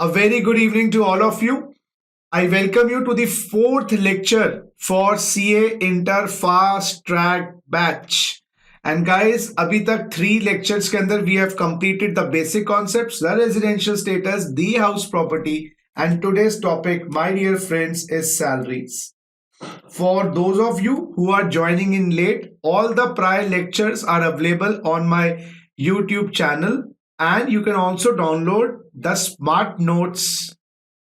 A very good evening to all of you. I welcome you to the fourth lecture for CA Inter Fast Track Batch. And guys, अभी तक 3 lectures के अंदर we have completed the basic concepts, the residential status, the house property, and today's topic, my dear friends, is salaries. For those of you who are joining in late, all the prior lectures are available on my YouTube channel, and you can also download the smart notes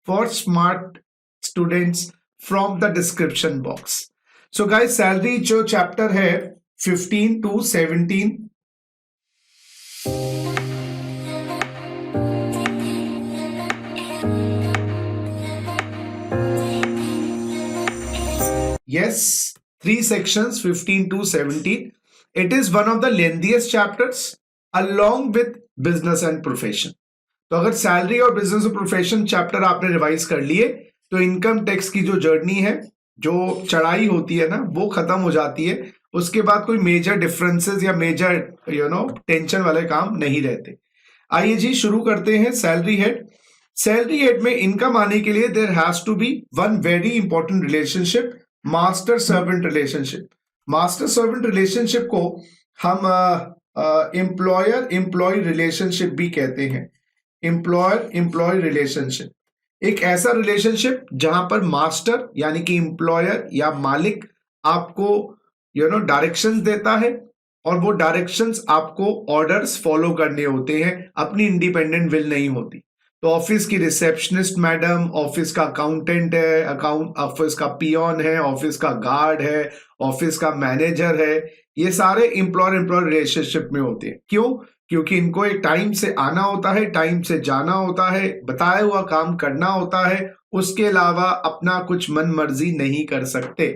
for smart students from the description box. So guys, salary जो chapter है 15 to 17, yes, 3 sections 15 to 17. It is one of the lengthiest chapters along with business and profession. तो अगर salary और business और profession chapter आपने revise कर लिए तो इनकम टैक्स की जो जर्नी है, जो चढ़ाई होती है ना, वो खत्म हो जाती है. उसके बाद कोई मेजर डिफरेंसेस या मेजर टेंशन वाले काम नहीं रहते. आइए जी शुरू करते हैं. Salary head. सैलरी हेड में इनकम आने के लिए there has to be one very important relationship, master servant relationship. Master servant relationship को हम एम्प्लॉयर एम्प्लॉय रिलेशनशिप भी कहते हैं. एम्प्लॉयर एम्प्लॉय रिलेशनशिप एक ऐसा रिलेशनशिप जहां पर मास्टर यानी कि एम्प्लॉयर या मालिक आपको डायरेक्शंस देता है और वो डायरेक्शंस आपको ऑर्डर्स फॉलो करने होते हैं, अपनी इंडिपेंडेंट विल नहीं होती. तो ऑफिस की रिसेप्शनिस्ट मैडम, ऑफिस का अकाउंटेंट है, ऑफिस का पियोन है, ऑफिस का गार्ड है, ऑफिस का मैनेजर है, ये सारे एम्प्लॉयर एम्प्लॉय रिलेशनशिप में होते हैं. क्यों? क्योंकि इनको एक टाइम से आना होता है, टाइम से जाना होता है, बताया हुआ काम करना होता है. उसके अलावा अपना कुछ मन मर्जी नहीं कर सकते.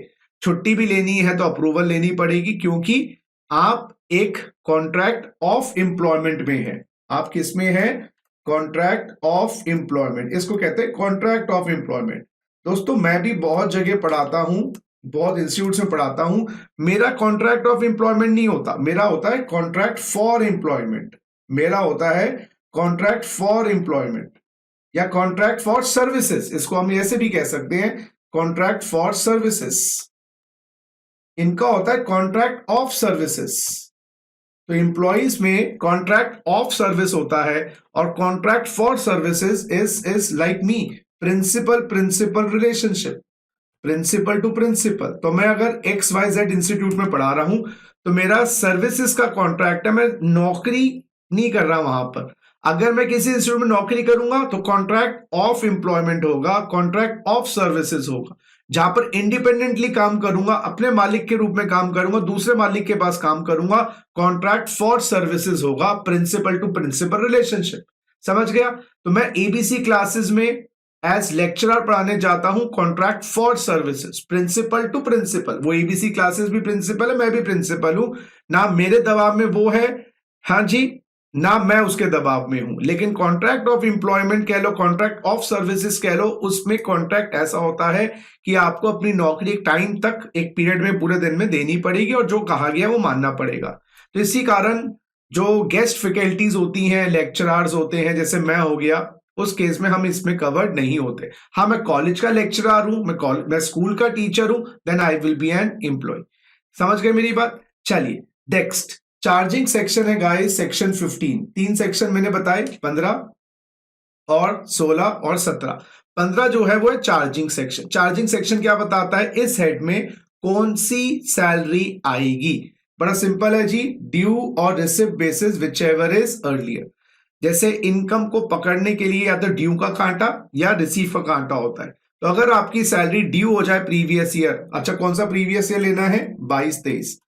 छुट्टी भी लेनी है तो अप्रूवल लेनी पड़ेगी, क्योंकि आप एक कॉन्ट्रैक्ट ऑफ एम्प्लॉयमेंट में है. आप किस में है? Contract of employment. इसको कहते हैं कॉन्ट्रैक्ट ऑफ एम्प्लॉयमेंट. दोस्तों, मैं भी बहुत जगह पढ़ाता हूं, बहुत इंस्टीट्यूट में पढ़ाता हूं. मेरा कॉन्ट्रैक्ट ऑफ एम्प्लॉयमेंट नहीं होता, मेरा होता है कॉन्ट्रैक्ट फॉर एम्प्लॉयमेंट. मेरा होता है कॉन्ट्रैक्ट फॉर एम्प्लॉयमेंट या कॉन्ट्रैक्ट फॉर सर्विसेज. इसको हम ऐसे भी कह सकते हैं, कॉन्ट्रैक्ट फॉर सर्विसेज. इनका होता है कॉन्ट्रैक्ट ऑफ सर्विसेज. तो एम्प्लॉइज में कॉन्ट्रैक्ट ऑफ सर्विस होता है और contract for services is like me, principal principal relationship, principal to principal. तो मैं अगर XYZ इंस्टीट्यूट में पढ़ा रहा हूं तो मेरा सर्विसेज का कॉन्ट्रैक्ट है, मैं नौकरी नहीं कर रहा वहां पर. अगर मैं किसी इंस्टीट्यूट में नौकरी करूंगा तो कॉन्ट्रैक्ट ऑफ एम्प्लॉयमेंट होगा, कॉन्ट्रैक्ट ऑफ सर्विसेज होगा. जहां पर इंडिपेंडेंटली काम करूंगा, अपने मालिक के रूप में काम करूंगा, दूसरे मालिक के पास काम करूंगा, कॉन्ट्रैक्ट फॉर सर्विसेज होगा, प्रिंसिपल टू प्रिंसिपल रिलेशनशिप. समझ गया? तो मैं ABC क्लासेस में एज लेक्चरर पढ़ाने जाता हूं contract for services, principal to principal. वो ABC क्लासेस भी प्रिंसिपल है, मैं भी प्रिंसिपल हूं ना. मेरे दबाव में वो है, हाँ जी, ना मैं उसके दबाव में हूं. लेकिन कॉन्ट्रैक्ट ऑफ एम्प्लॉयमेंट कह लो, कॉन्ट्रैक्ट ऑफ सर्विसेज कह लो, उसमें कॉन्ट्रैक्ट ऐसा होता है कि आपको अपनी नौकरी एक टाइम तक, एक पीरियड में, पूरे दिन में देनी पड़ेगी और जो कहा गया वो मानना पड़ेगा. तो इसी कारण जो गेस्ट फैकल्टीज होती हैं, लेक्चरर्स होते हैं, जैसे मैं हो गया, उस केस में हम इसमें कवर्ड नहीं होते. हाँ, मैं कॉलेज का लेक्चरर हूं, मैं स्कूल का टीचर हूं, then I will be an employee. समझ गए मेरी बात? चलिए नेक्स्ट चार्जिंग सेक्शन है गाइस, सेक्शन 15. 3 सेक्शन मैंने बताए, 15 और 16 और 17. 15 जो है वो है चार्जिंग सेक्शन. चार्जिंग सेक्शन क्या बताता है? इस हेड में कौन सी सैलरी आएगी. बड़ा सिंपल है जी, ड्यू और receipt basis which ever is earlier. जैसे इनकम को पकड़ने के लिए या तो ड्यू का कांटा या रिसीव का कांटा होता है. तो अगर आपकी सैलरी ड्यू हो जाए प्रीवियस ईयर, अच्छा कौन सा प्रीवियस ईयर लेना है? 22-23.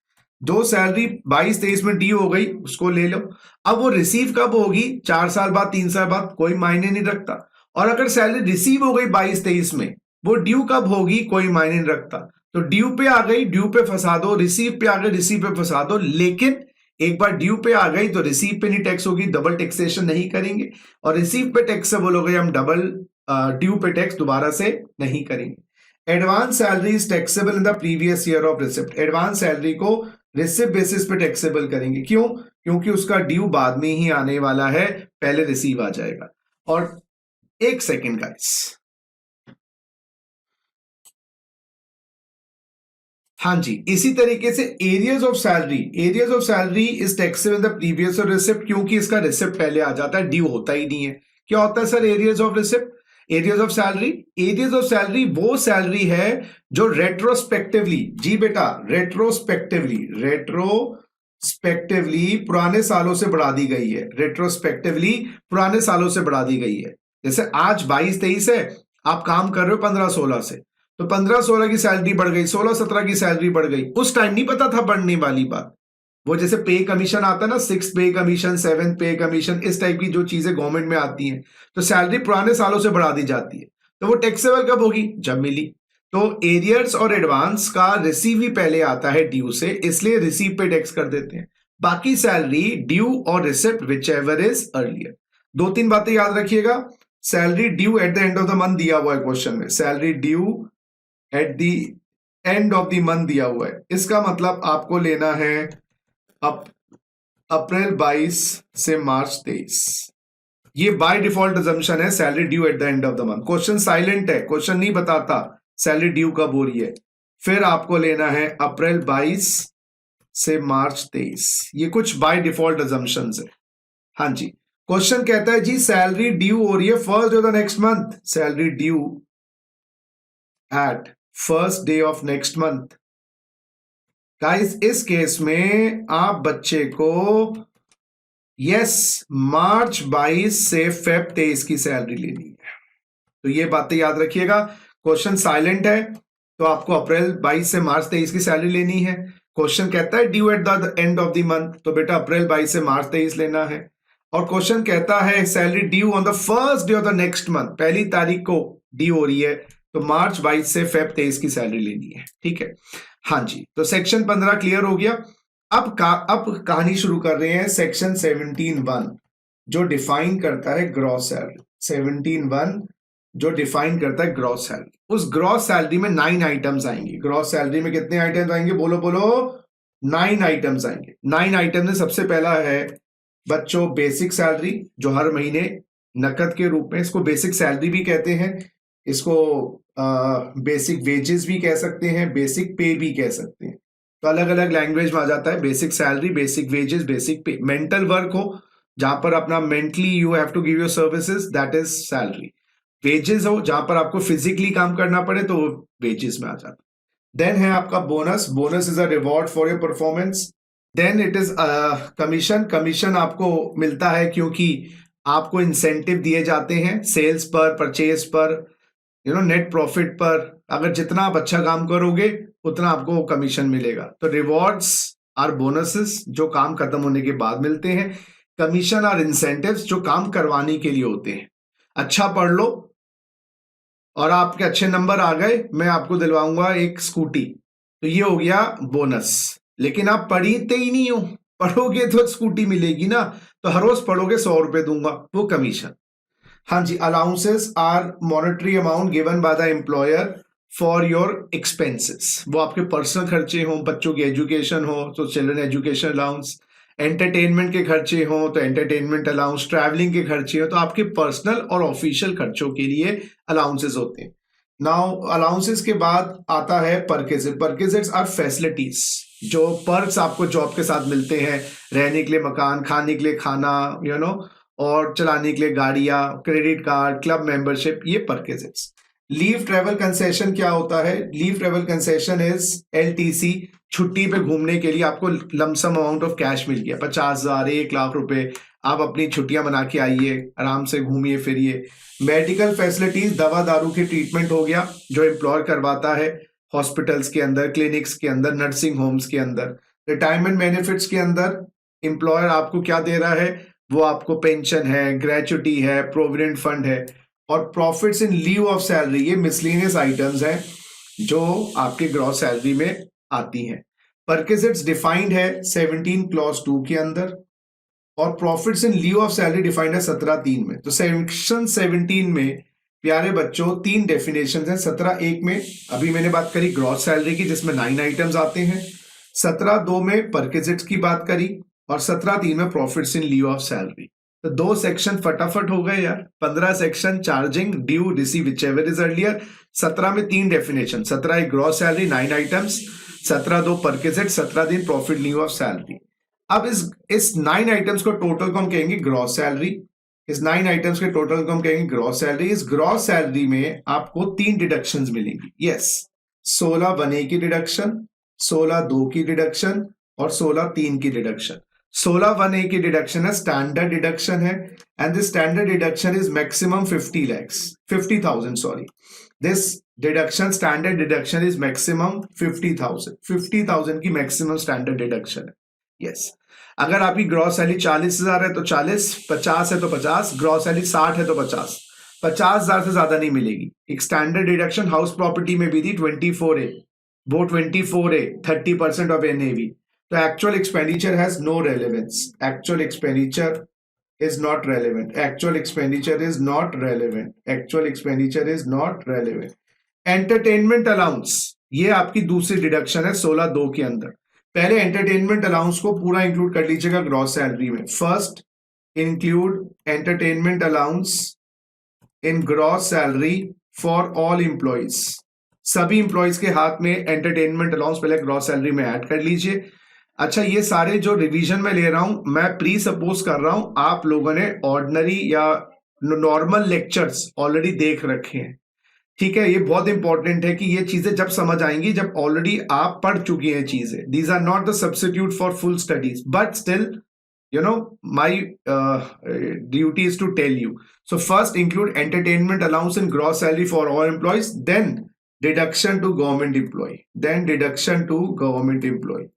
जो सैलरी 22-23 में ड्यू हो गई उसको ले लो. अब वो रिसीव कब होगी? 4 साल बाद, 3 साल बाद, कोई मायने नहीं रखता. और अगर सैलरी रिसीव हो गई 22-23 में, वो ड्यू कब होगी? कोई मायने नहीं रखता. तो ड्यू पे आ गई, ड्यू पे फंसा दो, रिसीव पे आ गई, रिसीव पे फंसा दो. लेकिन एक बार ड्यू पे आ गई तो रिसीव पे नहीं टैक्स होगी, डबल टैक्सेशन नहीं करेंगे. और रिसीव पे टैक्सेबल हो गई, हम डबल ड्यू पे टैक्स दोबारा से नहीं करेंगे. Advance salary is taxable in the previous year of receipt. Advance salary को रिसिप्ट बेसिस पे टैक्सेबल करेंगे. क्यों? क्योंकि उसका ड्यू बाद में ही आने वाला है, पहले रिसीव आ जाएगा. और एक सेकेंड गाइस। हाँ जी, इसी तरीके से areas of salary is taxable in the previous receipt, क्योंकि इसका रिसिप्ट पहले आ जाता है, ड्यू होता ही नहीं है। क्या होता है sir areas of receipt? Areas of salary वो सैलरी है जो रेट्रोस्पेक्टिवली, जी बेटा रेट्रोस्पेक्टिवली पुराने सालों से बढ़ा दी गई है, पुराने सालों से बढ़ा दी गई है। जैसे आज 22-23 है, आप काम कर रहे हो 15-16 से, तो 15-16 की सैलरी बढ़ गई, 16-17 की सैलरी बढ़ गई। उस टाइम नहीं पता था बढ़ने वाली बात। वो जैसे पे कमीशन आता है ना, 6th पे कमीशन, 7th पे कमीशन, इस टाइप की जो चीजें गवर्नमेंट में आती हैं, तो सैलरी पुराने सालों से बढ़ा दी जाती है। तो वो टैक्सेबल कब होगी? जब मिली। तो एरियर्स और एडवांस का रिसीव ही पहले आता है ड्यू से, इसलिए रिसीव पे टैक्स कर देते हैं। बाकी सैलरी ड्यू और receipt which ever is earlier. 2-3 बातें याद रखिएगा। Salary due eight the end of the month दिया हुआ है क्वेश्चन में, salary due eight the end of the month दिया हुआ है। इसका मतलब आपको लेना है अप्रैल 22 से मार्च 23। ये बाय डिफॉल्ट अजम्पशन है, salary due eight the end of the month. Question silent है, क्वेश्चन नहीं बताता सैलरी ड्यू कब हो रही है। फिर आपको लेना है अप्रैल 22 से मार्च 23। ये कुछ बाय डिफॉल्ट अजम्पशंस है। हाँ जी, क्वेश्चन कहता है जी सैलरी ड्यू हो रही है first day of the next month, salary due at first day of next month. Guys इस केस में आप बच्चे को यस मार्च 22 से फेब 23 की सैलरी लेनी है। तो ये बातें याद रखिएगा। क्वेश्चन साइलेंट है तो आपको अप्रैल 22 से मार्च 23 की सैलरी लेनी है। क्वेश्चन कहता है due eight the end of the month, तो बेटा अप्रैल 22 से मार्च 23 लेना है। और क्वेश्चन कहता है salary due on the first day of the next month, पहली तारीख को ड्यू हो रही है, तो मार्च 22 से फेब 23 की सैलरी लेनी है। ठीक है, हाँ जी। तो सेक्शन 15 क्लियर हो गया। अब कहानी शुरू कर रहे हैं सेक्शन 17(1) जो डिफाइन करता है ग्रॉस सैलरी। 17(1) जो डिफाइन करता है ग्रॉस सैलरी। उस ग्रॉस सैलरी में 9 आइटम्स आएंगे। ग्रॉस सैलरी में कितने आइटम्स आएंगे? बोलो 9 आइटम्स आएंगे। 9 आइटम में सबसे पहला है बच्चों बेसिक सैलरी, जो हर महीने नकद के रूप में, इसको बेसिक सैलरी भी कहते हैं, इसको बेसिक वेजेस भी कह सकते हैं, बेसिक पे भी कह सकते हैं। तो अलग अलग लैंग्वेज में आ जाता है basic salary, basic wages, basic pay. Mental work हो जहां पर अपना mentally you have to give your services, that is salary. Wages हो जहां पर आपको फिजिकली काम करना पड़े, तो वेजेस में आ जाता है। देन है आपका bonus is a reward for your performance. Then it is commission आपको मिलता है क्योंकि आपको इंसेंटिव दिए जाते हैं सेल्स पर, परचेज पर, नेट प्रॉफिट पर। अगर जितना आप अच्छा काम करोगे उतना आपको कमीशन मिलेगा। तो रिवॉर्ड्स आर बोनसेस जो काम खत्म होने के बाद मिलते हैं। कमीशन आर इंसेंटिव्स जो काम करवाने के लिए होते हैं। अच्छा पढ़ लो और आपके अच्छे नंबर आ गए, मैं आपको दिलवाऊंगा एक स्कूटी, तो ये हो गया बोनस। लेकिन आप पढ़ते ही नहीं हो, पढ़ोगे तो स्कूटी मिलेगी ना, तो हर रोज पढ़ोगे 100 रुपए दूंगा, वो कमीशन। हाँ जी, allowances are monetary amount given by the employer for your expenses. वो आपके पर्सनल खर्चे हो, बच्चों की एजुकेशन हो तो चिल्ड्रन एजुकेशन अलाउंस, एंटरटेनमेंट के खर्चे हो तो एंटरटेनमेंट अलाउंस, ट्रैवलिंग के खर्चे हो तो आपके पर्सनल और ऑफिशियल खर्चों के लिए अलाउंसेस होते हैं। नाउ अलाउंसेस के बाद आता है परकेजेस। परकेजेस आर फैसिलिटीज, जो पर्क्स आपको जॉब के साथ मिलते हैं, रहने के लिए मकान, खाने के लिए खाना, और चलाने के लिए गाड़ियां, क्रेडिट कार्ड, क्लब मेंबरशिप, ये परकेजेस। लीव ट्रेवल कंसेशन क्या होता है? Leave travel concession is LTC। छुट्टी पे घूमने के लिए आपको लमसम अमाउंट ऑफ कैश मिल गया, 50,000, 1,00,000 रुपए, आप अपनी छुट्टियां बना के आइए, आराम से घूमिए फिरिए। मेडिकल फैसिलिटीज, दवा दारू की ट्रीटमेंट हो गया जो एम्प्लॉयर करवाता है हॉस्पिटल्स के अंदर, क्लिनिक्स के अंदर, नर्सिंग होम्स के अंदर। रिटायरमेंट बेनिफिट्स के अंदर एम्प्लॉयर आपको क्या दे रहा है? वो आपको पेंशन है, ग्रेचुटी है, प्रोविडेंट फंड है। और profits in leave of salary, ये मिसलेनियस आइटम्स हैं जो आपके ग्रॉस सैलरी में आती हैं। परकेजेट्स डिफाइंड है 17 क्लॉज 2 के अंदर, और profits in leave of salary defined है 17(3) में। तो सेक्शन 17 में प्यारे बच्चों 3 डेफिनेशन हैं। 17(1) में अभी मैंने बात करी ग्रॉस सैलरी की, जिसमें 9 आइटम्स आते हैं। 17(2) में परकेजेट्स की बात करी, और 17(3) में profits in leave of salary. तो 2 सेक्शन फटाफट हो गए यार। 15 section charging due receive whichever is earlier. 17 में 3 डेफिनेशन, 17 एक ग्रॉस सैलरी 9 आइटम्स, 17(2) परकेजेट, 17 दिन प्रॉफिट लीव ऑफ सैलरी। अब इस 9 आइटम्स को टोटल को हम कहेंगे ग्रॉस सैलरी। इस 9 आइटम्स के टोटल को हम कहेंगे ग्रॉस सैलरी। इस ग्रॉस सैलरी में आपको 3 डिडक्शंस मिलेंगी। यस, 16 1A की डिडक्शन, 16 2 की डिडक्शन और 16 3 की डिडक्शन। 16 1A की डिडक्शन है स्टैंडर्ड डिडक्शन है, and this standard deduction is maximum 50,000 sorry. This deduction standard deduction is maximum 50,000 की मैक्सिमम स्टैंडर्ड डिडक्शन है। यस, अगर आपकी ग्रॉस सैलरी 40,000 है तो 40, 50 है तो 50, ग्रॉस सैलरी 60 है तो 50,000 से ज्यादा नहीं मिलेगी। एक स्टैंडर्ड डिडक्शन हाउस प्रॉपर्टी में भी थी 24A, वो 24A 30% ऑफ NAV। तो actual expenditure has no relevance, actual expenditure is not relevant, actual expenditure is not relevant, actual expenditure is not relevant। Entertainment allowance, ये आपकी दूसरी डिडक्शन है 16(2) के अंदर। पहले एंटरटेनमेंट अलाउंस को पूरा इंक्लूड कर लीजिएगा ग्रॉस सैलरी में। First, include entertainment allowance in gross salary for all employees. सभी एम्प्लॉइज के हाथ में एंटरटेनमेंट अलाउंस पहले ग्रॉस सैलरी में ऐड कर लीजिए। अच्छा, ये सारे जो रिवीजन में ले रहा हूं, मैं प्री सपोज कर रहा हूं आप लोगों ने ऑर्डिनरी या नॉर्मल लेक्चर्स ऑलरेडी देख रखे हैं, ठीक है। ये बहुत इंपॉर्टेंट है कि ये चीजें जब समझ आएंगी जब ऑलरेडी आप पढ़ चुकी हैं चीजें। These are not the substitute for full studies, but still my duty is to tell you. So first include entertainment allowance in gross salary for all employees, then deduction to government employee,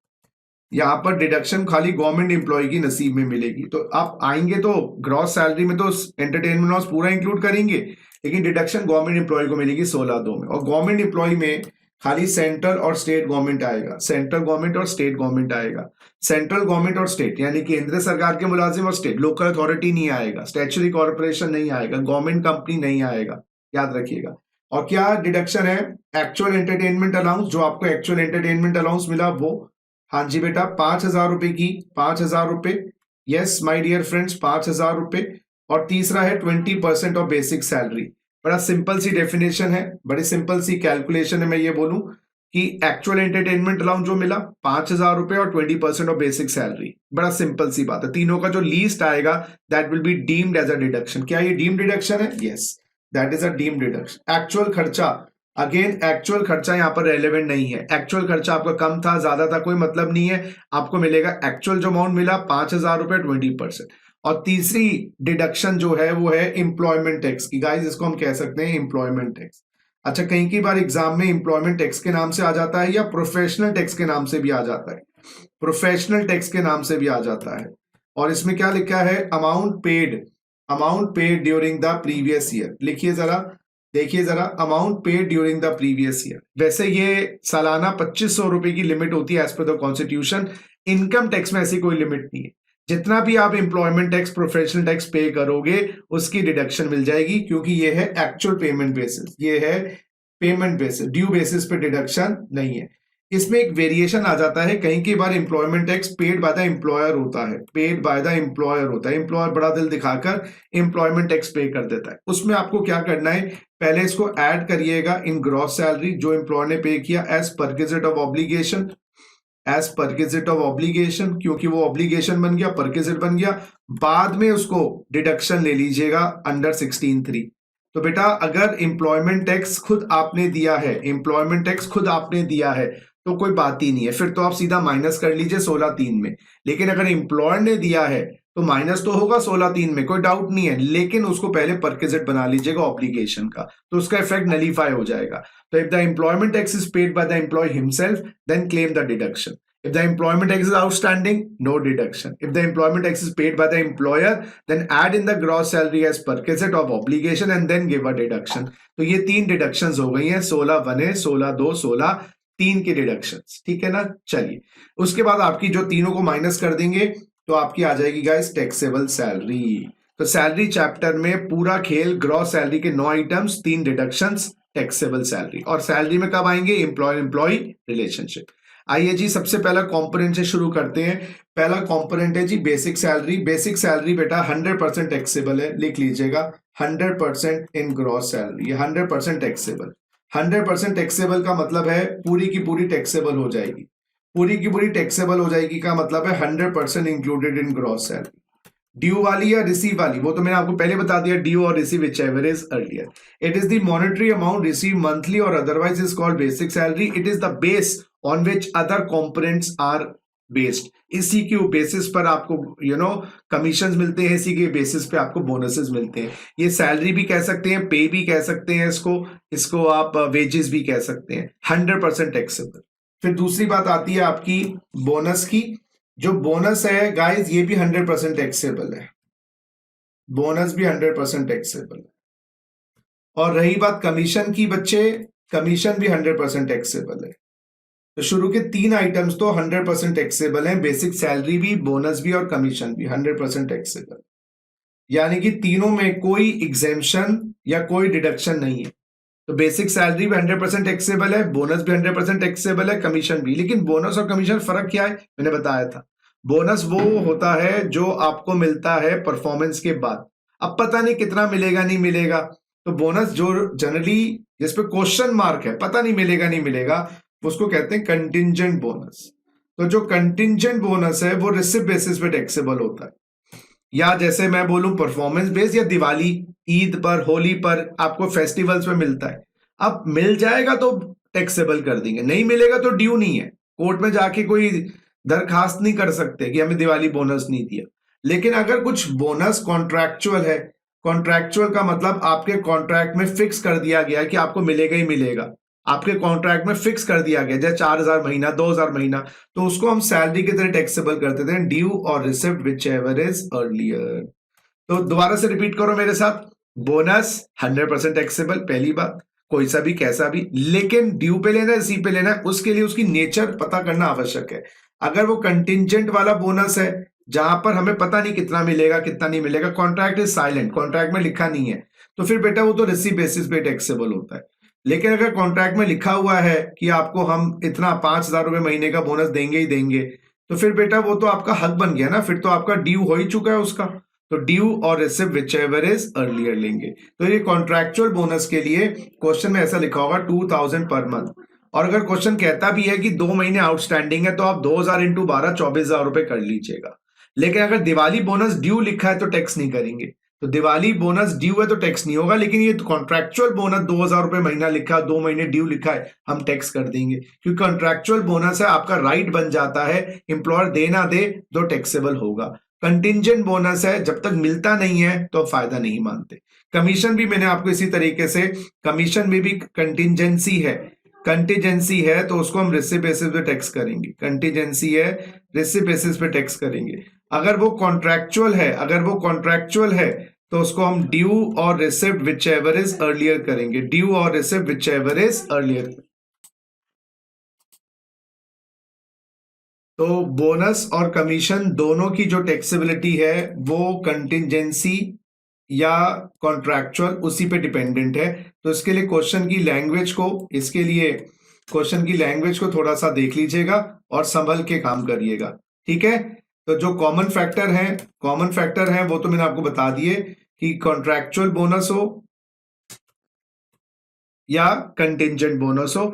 यहाँ पर deduction खाली government employ की नसीब में मिलेगी। तो आप आएंगे तो ग्रॉस सैलरी में तो एंटरटेनमेंट लॉस पूरा इंक्लूड करेंगे, लेकिन डिडक्शन गवर्नमेंट एम्प्लॉय को मिलेगी 16(2) में। और गवर्नमेंट एम्प्लॉय में खाली सेंट्रल और स्टेट गवर्नमेंट आएगा, सेंट्रल गवर्नमेंट और स्टेट गवर्नमेंट आएगा। सेंट्रल गवर्नमेंट और स्टेट यानी केंद्र सरकार के मुलाजिम और स्टेट, लोकल अथॉरिटी नहीं आएगा, स्टैट्यूटरी कॉर्पोरेशन नहीं आएगा, गवर्नमेंट कंपनी नहीं आएगा, याद रखिएगा। और क्या डिडक्शन है? एक्चुअल एंटरटेनमेंट अलाउंस, जो आपको एक्चुअल एंटरटेनमेंट अलाउंस मिला वो, हाँ जी बेटा, 5,000 रुपए की 5,000 रुपए। यस माय डियर फ्रेंड्स, 5,000 रुपए। और तीसरा है 20% ऑफ बेसिक सैलरी। बड़ा सिंपल सी डेफिनेशन है, बड़ी सिंपल सी कैलकुलेशन है। मैं ये बोलूं कि एक्चुअल एंटरटेनमेंट अलाउंस जो मिला 5,000 रुपए और 20% ऑफ बेसिक सैलरी, बड़ा सिंपल सी बात है। तीनों का जो लीस्ट आएगा that will be deemed as a deduction. क्या ये डीम्ड डिडक्शन है? Yes, that is a deemed deduction. Actual खर्चा, अगेन एक्चुअल खर्चा यहाँ पर रेलेवेंट नहीं है। एक्चुअल खर्चा आपका कम था ज्यादा था कोई मतलब नहीं है, आपको मिलेगा एक्चुअल जो अमाउंट मिला 5,000 रुपए 20%। और तीसरी डिडक्शन जो है वो है एम्प्लॉयमेंट टैक्स की। गाइस इसको हम कह सकते हैं एम्प्लॉयमेंट टैक्स। अच्छा, कहीं की बार एग्जाम में एम्प्लॉयमेंट टैक्स के नाम से आ जाता है या प्रोफेशनल टैक्स के नाम से भी आ जाता है, प्रोफेशनल टैक्स के नाम से भी आ जाता है। और इसमें क्या लिखा है? Amount paid during the previous year. लिखिए जरा, देखिए जरा, amount paid during the previous year. वैसे ये सालाना 2,500 रुपए की लिमिट होती है as per the constitution. Income tax में ऐसी कोई लिमिट नहीं है। जितना भी आप एम्प्लॉयमेंट टैक्स, प्रोफेशनल टैक्स पे करोगे उसकी डिडक्शन मिल जाएगी, क्योंकि ये है एक्चुअल पेमेंट बेसिस, ये है पेमेंट बेसिस, ड्यू बेसिस पे डिडक्शन नहीं है। इसमें एक वेरिएशन आ जाता है, कहीं की बार employment tax paid by the employer होता है, पेड बाय द एम्प्लॉयर होता है। एम्प्लॉयर बड़ा दिल दिखाकर एम्प्लॉयमेंट टैक्स पे कर देता है। उसमें आपको क्या करना है, पहले इसको ऐड करिएगा इन ग्रॉस सैलरी जो एम्प्लॉयर ने पे किया as per gazette of obligation, as per gazette of obligation, क्योंकि वो ऑब्लिगेशन बन गया, पर गेजेट बन गया। बाद में उसको डिडक्शन ले लीजिएगा अंडर 16(3). तो बेटा अगर एम्प्लॉयमेंट टैक्स खुद आपने दिया है, एम्प्लॉयमेंट टैक्स खुद आपने दिया है तो कोई बात ही नहीं है, फिर तो आप सीधा माइनस कर लीजिए 16(3) में। लेकिन अगर एम्प्लॉयर ने दिया है तो माइनस तो होगा 16(3) में, कोई डाउट नहीं है, लेकिन उसको पहले परकेजेट बना लीजिएगा ऑब्लिगेशन का, तो उसका इफेक्ट नलीफाई हो जाएगा। तो if the employment tax is paid by the employee himself then claim the deduction. If the employment tax is outstanding, no deduction. If the employment tax is paid by the employer, then add in the gross salary as perquisite of obligation and then give a deduction. तो ये 3 deductions हो गई हैं, 16(1A), 16(2), 16(3) की deductions, ठीक है ना। चलिए, उसके बाद आपकी जो तीनों को माइनस कर देंगे तो आपकी आ जाएगी गाइस टैक्सेबल सैलरी। तो सैलरी चैप्टर में पूरा खेल, ग्रॉस सैलरी के 9 आइटम्स, 3 डिडक्शंस, टैक्सेबल सैलरी। और सैलरी में कब आएंगे? Employee relationship. आइए जी, सबसे पहला कंपोनेंट से शुरू करते हैं। पहला कंपोनेंट है जी बेसिक सैलरी। बेसिक सैलरी बेटा 100% टैक्सेबल है, लिख लीजिएगा 100% इन ग्रॉस सैलरी, 100% टैक्सेबल। 100% टैक्सेबल का मतलब है पूरी की पूरी टैक्सेबल हो जाएगी। पूरी की पूरी टैक्सेबल हो जाएगी का मतलब है 100% included in gross salary. Due वाली या रिसीव वाली, वो तो मैंने आपको पहले बता दिया, ड्यू और receive whichever is earlier. It is the monetary amount receive monthly और otherwise is called basic salary. It is the base on which other components are based. इसी के बेसिस पर आपको कमीशन मिलते हैं, इसी के बेसिस पे आपको बोनसेस मिलते हैं। ये सैलरी भी कह सकते हैं, पे भी कह सकते हैं, इसको आप वेजेस भी कह सकते हैं। 100% टैक्सेबल। फिर दूसरी बात आती है आपकी बोनस की। जो बोनस है गाइस, ये भी 100% टैक्सेबल है। बोनस भी 100% टैक्सेबल है। और रही बात कमीशन की बच्चे, कमीशन भी 100% टैक्सेबल है। तो शुरू के 3 आइटम्स तो 100% टैक्सेबल हैं, बेसिक सैलरी भी, बोनस भी और कमीशन भी 100% टैक्सेबल। यानी कि तीनों में कोई एग्जेम्पशन या कोई डिडक्शन नहीं है। तो बेसिक सैलरी भी 100% टैक्सेबल है, बोनस भी 100% टैक्सेबल है, कमीशन भी। लेकिन बोनस और कमीशन फर्क क्या है, मैंने बताया था। बोनस वो होता है जो आपको मिलता है परफॉर्मेंस के बाद। अब पता नहीं कितना मिलेगा नहीं मिलेगा, तो बोनस जो जनरली जिसपे क्वेश्चन मार्क है, पता नहीं मिलेगा नहीं मिलेगा, उसको कहते हैं कंटिंजेंट बोनस। तो जो कंटिंजेंट बोनस है वो रिसिप्ट बेसिस पे टैक्सेबल होता है। या जैसे मैं बोलूं परफॉर्मेंस बेस, या दिवाली, ईद पर, होली पर, आपको फेस्टिवल्स में मिलता है। अब मिल जाएगा तो टैक्सेबल कर देंगे, नहीं मिलेगा तो ड्यू नहीं है। कोर्ट में जाके कोई दरखास्त नहीं कर सकते कि हमें दिवाली बोनस नहीं दिया। लेकिन अगर कुछ बोनस कॉन्ट्रैक्चुअल है, कॉन्ट्रैक्चुअल का मतलब आपके कॉन्ट्रैक्ट में फिक्स कर दिया गया है कि आपको मिलेगा ही मिलेगा, आपके कॉन्ट्रैक्ट में फिक्स कर दिया गया, जैसे 4000 महीना, 2000 महीना, तो उसको हम सैलरी की तरह टैक्सेबल करते थे, ड्यू और receipt which ever is earlier. तो दोबारा से रिपीट करो मेरे साथ। बोनस 100% टैक्सेबल, पहली बात, कोई सा भी कैसा भी। लेकिन ड्यू पे लेना है, सी पे लेना है, उसके लिए उसकी नेचर पता करना आवश्यक है। अगर वो कंटिंजेंट वाला बोनस है जहां पर हमें पता नहीं कितना मिलेगा कितना नहीं मिलेगा, कॉन्ट्रैक्ट इज साइलेंट, कॉन्ट्रैक्ट में लिखा नहीं है, तो फिर बेटा वो तो रिसीव बेसिस पे टैक्सेबल होता है। लेकिन अगर कॉन्ट्रैक्ट में लिखा हुआ है कि आपको हम इतना 5000 रुपए महीने का बोनस देंगे ही देंगे, तो फिर बेटा वो तो आपका हक बन गया ना, फिर तो आपका ड्यू हो ही चुका है उसका। तो ड्यू और रिसिप्ट व्हिचएवर इज अर्लियर लेंगे। तो ये कॉन्ट्रैक्चुअल बोनस के लिए क्वेश्चन में ऐसा लिखा होगा 2000 पर मंथ। और अगर क्वेश्चन कहता भी है कि 2 महीने आउटस्टैंडिंग है, तो आप 2000 इंटू 12 24,000 रुपए कर लीजिएगा। लेकिन अगर दिवाली बोनस ड्यू लिखा है तो टैक्स नहीं करेंगे। तो दिवाली बोनस ड्यू है तो टैक्स नहीं होगा, लेकिन ये कॉन्ट्रैक्चुअल बोनस 2000 रुपए महीना लिखा, 2 महीने ड्यू लिखा है, हम टैक्स कर देंगे। क्योंकि कॉन्ट्रैक्चुअल बोनस है, आपका राइट बन जाता है, एम्प्लॉयर दे ना दे तो टैक्सेबल होगा। कंटिंजेंट बोनस है, जब तक मिलता नहीं है तो फायदा नहीं मानते। कमीशन भी मैंने आपको इसी तरीके से, कमीशन में भी कंटिंजेंसी है, कंटिजेंसी है तो उसको हम रिसिप्ट बेसिस पे टैक्स करेंगे। कंटिजेंसी है, रिसिप्ट बेसिस पे टैक्स करेंगे। अगर वो कॉन्ट्रैक्चुअल है, अगर वो कॉन्ट्रैक्चुअल है तो उसको हम ड्यू और रिसिप्ट व्हिचएवर इज अर्लियर करेंगे। ड्यू और रिसिप्ट व्हिचएवर इज अर्लियर। तो बोनस और कमीशन दोनों की जो टैक्सेबिलिटी है वो कंटिजेंसी या कॉन्ट्रैक्चुअल उसी पे डिपेंडेंट है। तो इसके लिए क्वेश्चन की लैंग्वेज को, इसके लिए क्वेश्चन की लैंग्वेज को थोड़ा सा देख लीजिएगा और संभल के काम करिएगा, ठीक है। तो जो कॉमन फैक्टर है वो तो मैंने आपको बता दिए कि कॉन्ट्रैक्चुअल बोनस हो या कंटिंजेंट बोनस हो,